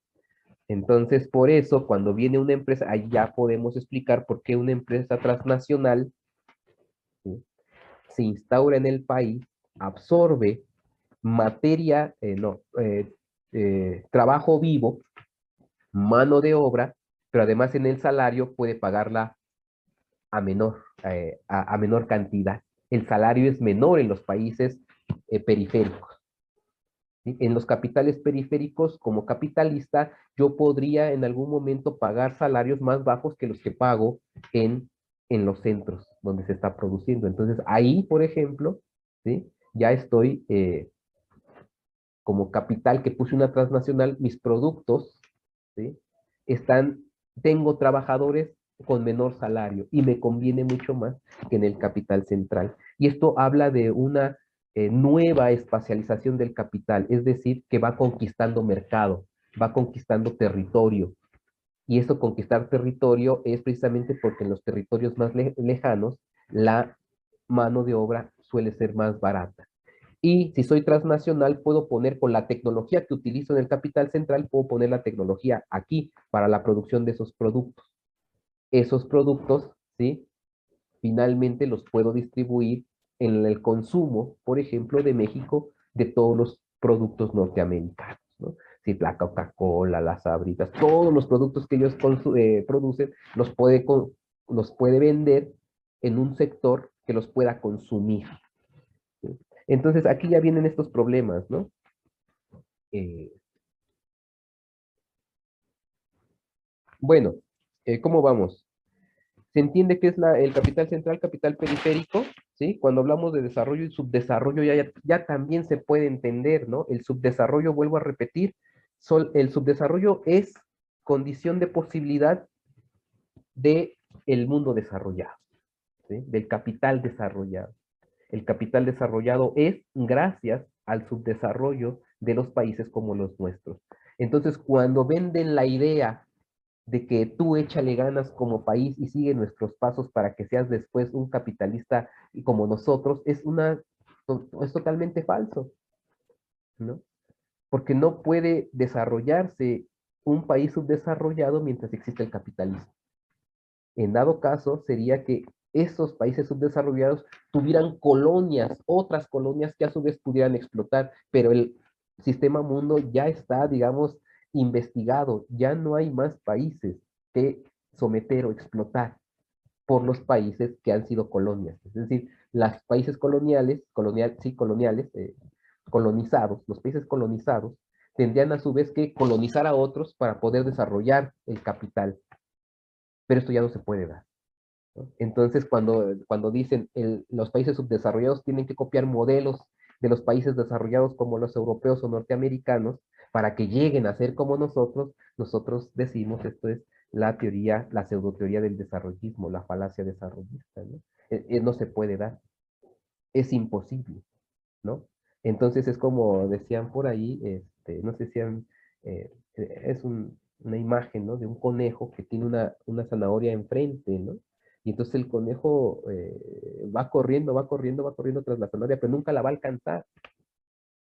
Entonces, por eso, cuando viene una empresa, ahí ya podemos explicar por qué una empresa transnacional, ¿sí? Se instaura en el país, absorbe materia, trabajo vivo, mano de obra, pero además en el salario puede pagarla a menor cantidad. El salario es menor en los países periféricos, ¿sí? En los capitales periféricos, como capitalista, yo podría en algún momento pagar salarios más bajos que los que pago en los centros donde se está produciendo. Entonces, ahí, por ejemplo, ¿sí? Ya estoy como capital que puse una transnacional, mis productos, ¿sí? Tengo trabajadores con menor salario y me conviene mucho más que en el capital central. Y esto habla de una nueva espacialización del capital, es decir, que va conquistando mercado, va conquistando territorio. Y eso conquistar territorio es precisamente porque en los territorios más lejanos la mano de obra suele ser más barata. Y si soy transnacional, puedo poner con la tecnología que utilizo en el capital central, puedo poner la tecnología aquí para la producción de esos productos. Esos productos, ¿sí? Finalmente los puedo distribuir en el consumo, por ejemplo, de México, de todos los productos norteamericanos, ¿no? Si la Coca-Cola, las Sabritas, todos los productos que ellos producen, los puede vender en un sector que los pueda consumir, ¿sí? Entonces, aquí ya vienen estos problemas, ¿no? Bueno, ¿cómo vamos? Se entiende que es el capital central, capital periférico, ¿sí? Cuando hablamos de desarrollo y subdesarrollo ya también se puede entender, ¿no? El subdesarrollo, vuelvo a repetir, el subdesarrollo es condición de posibilidad de el mundo desarrollado, ¿sí? Del capital desarrollado. El capital desarrollado es gracias al subdesarrollo de los países como los nuestros. Entonces, cuando venden la idea de que tú échale ganas como país y sigue nuestros pasos para que seas después un capitalista como nosotros, es totalmente falso, ¿no? Porque no puede desarrollarse un país subdesarrollado mientras existe el capitalismo. En dado caso, sería que esos países subdesarrollados tuvieran colonias, otras colonias que a su vez pudieran explotar, pero el sistema mundo ya está, digamos, investigado, ya no hay más países que someter o explotar por los países que han sido colonias. Es decir, los países colonizados, los países colonizados, tendrían a su vez que colonizar a otros para poder desarrollar el capital. Pero esto ya no se puede dar, ¿no? Entonces, cuando dicen los países subdesarrollados tienen que copiar modelos de los países desarrollados como los europeos o norteamericanos para que lleguen a ser como nosotros decimos, esto es la teoría, la pseudoteoría del desarrollismo, la falacia desarrollista, ¿no? No se puede dar, es imposible, ¿no? Entonces es como decían por ahí, no sé si es una imagen, ¿no? De un conejo que tiene una zanahoria enfrente, ¿no? Y entonces el conejo va corriendo, va corriendo, va corriendo tras la zanahoria, pero nunca la va a alcanzar.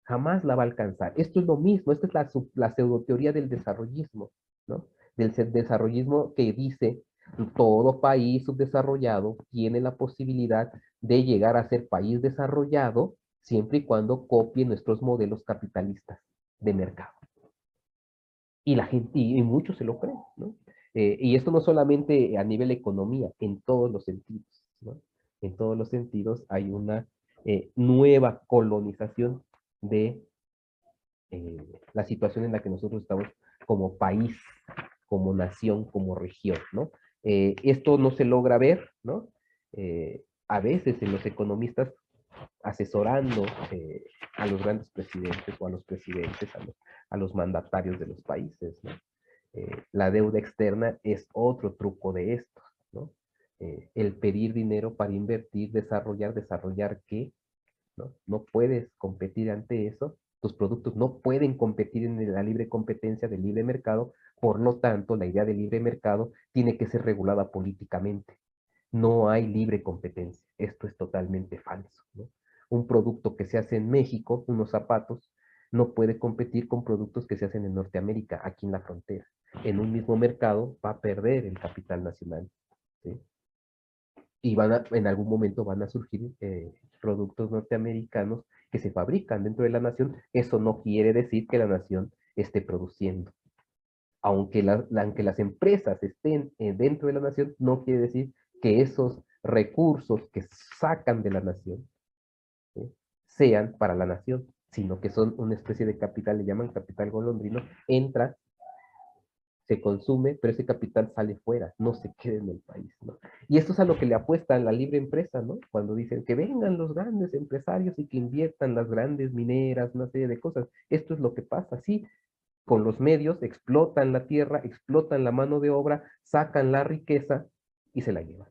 Jamás la va a alcanzar. Esto es lo mismo, esta es la pseudoteoría del desarrollismo, ¿no? Del desarrollismo que dice todo país subdesarrollado tiene la posibilidad de llegar a ser país desarrollado siempre y cuando copie nuestros modelos capitalistas de mercado. Y la gente, y muchos se lo creen, ¿no? Y esto no solamente a nivel economía, en todos los sentidos, ¿no? En todos los sentidos hay una nueva colonización de la situación en la que nosotros estamos como país, como nación, como región, ¿no? Esto no se logra ver, ¿no? A veces en los economistas asesorando a los grandes presidentes o a los presidentes, a los mandatarios de los países, ¿no? La deuda externa es otro truco de estos, ¿no? El pedir dinero para invertir, desarrollar ¿qué? ¿No? No puedes competir ante eso, tus productos no pueden competir en la libre competencia del libre mercado, por lo tanto, la idea del libre mercado tiene que ser regulada políticamente. No hay libre competencia, esto es totalmente falso, ¿no? Un producto que se hace en México, unos zapatos, no puede competir con productos que se hacen en Norteamérica, aquí en la frontera. En un mismo mercado va a perder el capital nacional, ¿sí? Y en algún momento van a surgir productos norteamericanos que se fabrican dentro de la nación. Eso no quiere decir que la nación esté produciendo. Aunque las empresas estén dentro de la nación, no quiere decir que esos recursos que sacan de la nación, ¿sí?, sean para la nación, sino que son una especie de capital, le llaman capital golondrino, entra, se consume, pero ese capital sale fuera, no se queda en el país, ¿no? Y esto es a lo que le apuestan la libre empresa, ¿no? Cuando dicen que vengan los grandes empresarios y que inviertan las grandes mineras, una serie de cosas. Esto es lo que pasa, sí, con los medios explotan la tierra, explotan la mano de obra, sacan la riqueza y se la llevan.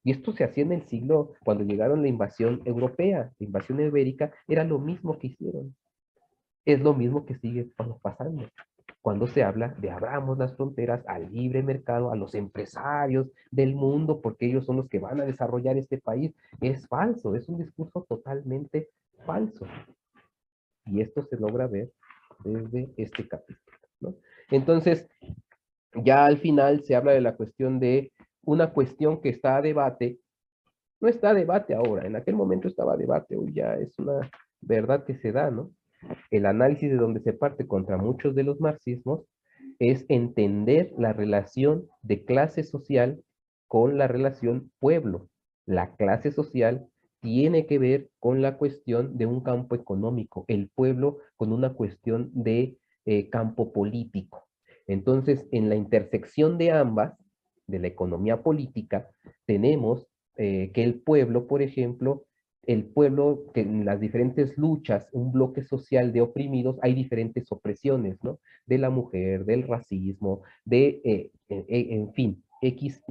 Y esto se hacía en el siglo, cuando llegaron la invasión europea, la invasión ibérica, era lo mismo que hicieron. Es lo mismo que sigue pasando. Cuando se habla de abramos las fronteras al libre mercado, a los empresarios del mundo, porque ellos son los que van a desarrollar este país, es falso, es un discurso totalmente falso. Y esto se logra ver desde este capítulo, ¿no? Entonces, ya al final se habla de la cuestión de una cuestión que está a debate No está a debate ahora, en aquel momento estaba a debate, hoy ya es una verdad que se da, ¿no? El análisis de donde se parte contra muchos de los marxismos es entender la relación de clase social con la relación pueblo. La clase social tiene que ver con la cuestión de un campo económico, el pueblo con una cuestión de campo político. Entonces, en la intersección de ambas, de la economía política, tenemos que el pueblo, por ejemplo, el pueblo, que en las diferentes luchas, un bloque social de oprimidos, hay diferentes opresiones, ¿no? De la mujer, del racismo, en fin, X,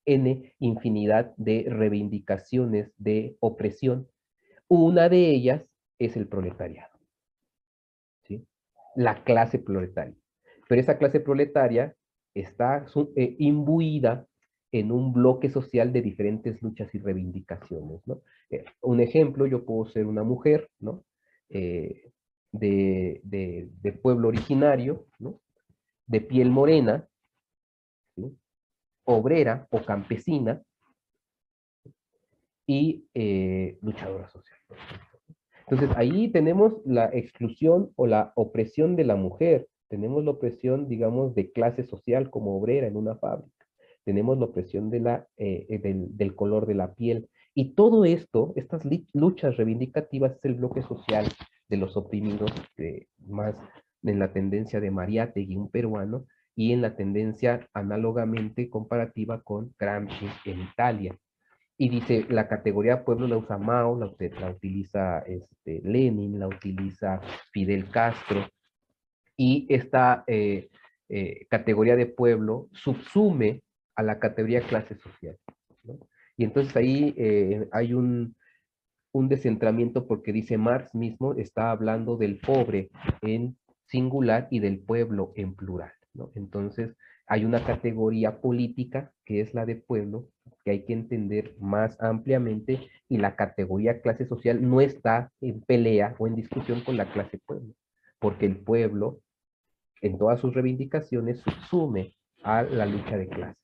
N infinidad de reivindicaciones de opresión. Una de ellas es el proletariado, ¿sí? La clase proletaria. Pero esa clase proletaria está imbuida en un bloque social de diferentes luchas y reivindicaciones, ¿no? Un ejemplo, yo puedo ser una mujer, ¿no? De pueblo originario, ¿no? De piel morena, ¿sí? Obrera o campesina y luchadora social. Entonces ahí tenemos la exclusión o la opresión de la mujer, tenemos la opresión, digamos, de clase social como obrera en una fábrica, tenemos la opresión del color de la piel, y todo esto, estas luchas reivindicativas, es el bloque social de los oprimidos, más en la tendencia de Mariátegui, un peruano, y en la tendencia análogamente comparativa con Gramsci en Italia. Y dice, la categoría pueblo la usa Mao, la utiliza Lenin, la utiliza Fidel Castro, y esta categoría de pueblo subsume a la categoría clase social, ¿no? Y entonces ahí hay un descentramiento porque dice Marx mismo, está hablando del pobre en singular y del pueblo en plural, ¿no? Entonces hay una categoría política que es la de pueblo, que hay que entender más ampliamente, y la categoría clase social no está en pelea o en discusión con la clase pueblo, porque el pueblo en todas sus reivindicaciones subsume a la lucha de clases.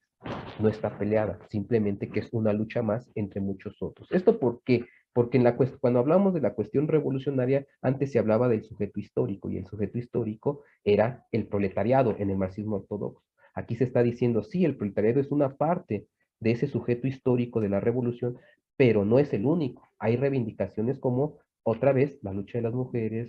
No está peleada, simplemente que es una lucha más entre muchos otros. ¿Esto por qué? Porque cuando hablamos de la cuestión revolucionaria, antes se hablaba del sujeto histórico, y el sujeto histórico era el proletariado en el marxismo ortodoxo. Aquí se está diciendo, sí, el proletariado es una parte de ese sujeto histórico de la revolución, pero no es el único. Hay reivindicaciones como, otra vez, la lucha de las mujeres,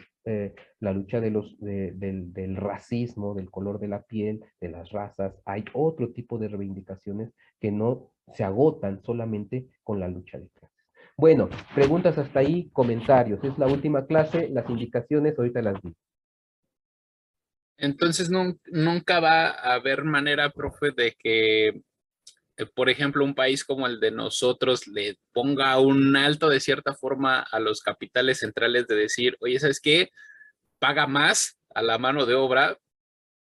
la lucha del racismo, del color de la piel, de las razas. Hay otro tipo de reivindicaciones que no se agotan solamente con la lucha de clases. Bueno, preguntas hasta ahí, comentarios. Es la última clase, las indicaciones ahorita las digo. Entonces nunca va a haber manera, profe, de que, por ejemplo, un país como el de nosotros le ponga un alto de cierta forma a los capitales centrales de decir, oye, ¿sabes qué? Paga más a la mano de obra.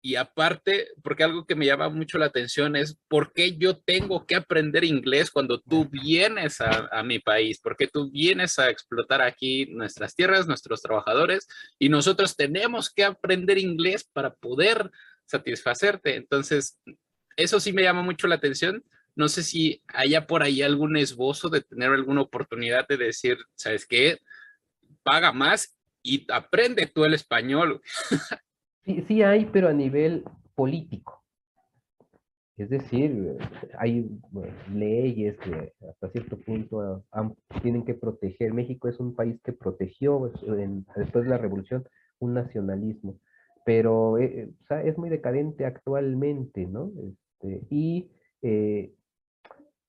Y aparte, porque algo que me llama mucho la atención es por qué yo tengo que aprender inglés cuando tú vienes a mi país, porque tú vienes a explotar aquí nuestras tierras, nuestros trabajadores, y nosotros tenemos que aprender inglés para poder satisfacerte. Entonces, eso sí me llama mucho la atención. No sé si haya por ahí algún esbozo de tener alguna oportunidad de decir, ¿sabes qué? Paga más y aprende tú el español. Sí, sí hay, pero a nivel político. Es decir, hay leyes que hasta cierto punto tienen que proteger. México es un país que protegió después de la revolución un nacionalismo, pero o sea, es muy decadente actualmente, ¿no? Y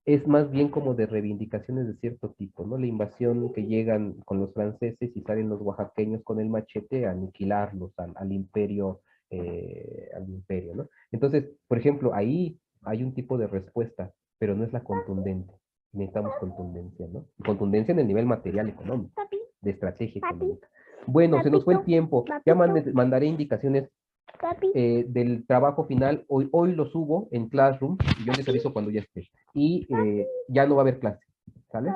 es más bien como de reivindicaciones de cierto tipo, ¿no? La invasión que llegan con los franceses y salen los oaxaqueños con el machete a aniquilarlos al imperio, ¿no? Entonces, por ejemplo, ahí hay un tipo de respuesta, pero no es la contundente. Necesitamos contundencia, ¿no? Contundencia en el nivel material económico, de estrategia económica. Bueno, se nos fue el tiempo. Ya mandaré indicaciones del trabajo final. Hoy lo subo en Classroom y yo les aviso cuando ya esté. Y ya no va a haber clase. ¿Sale?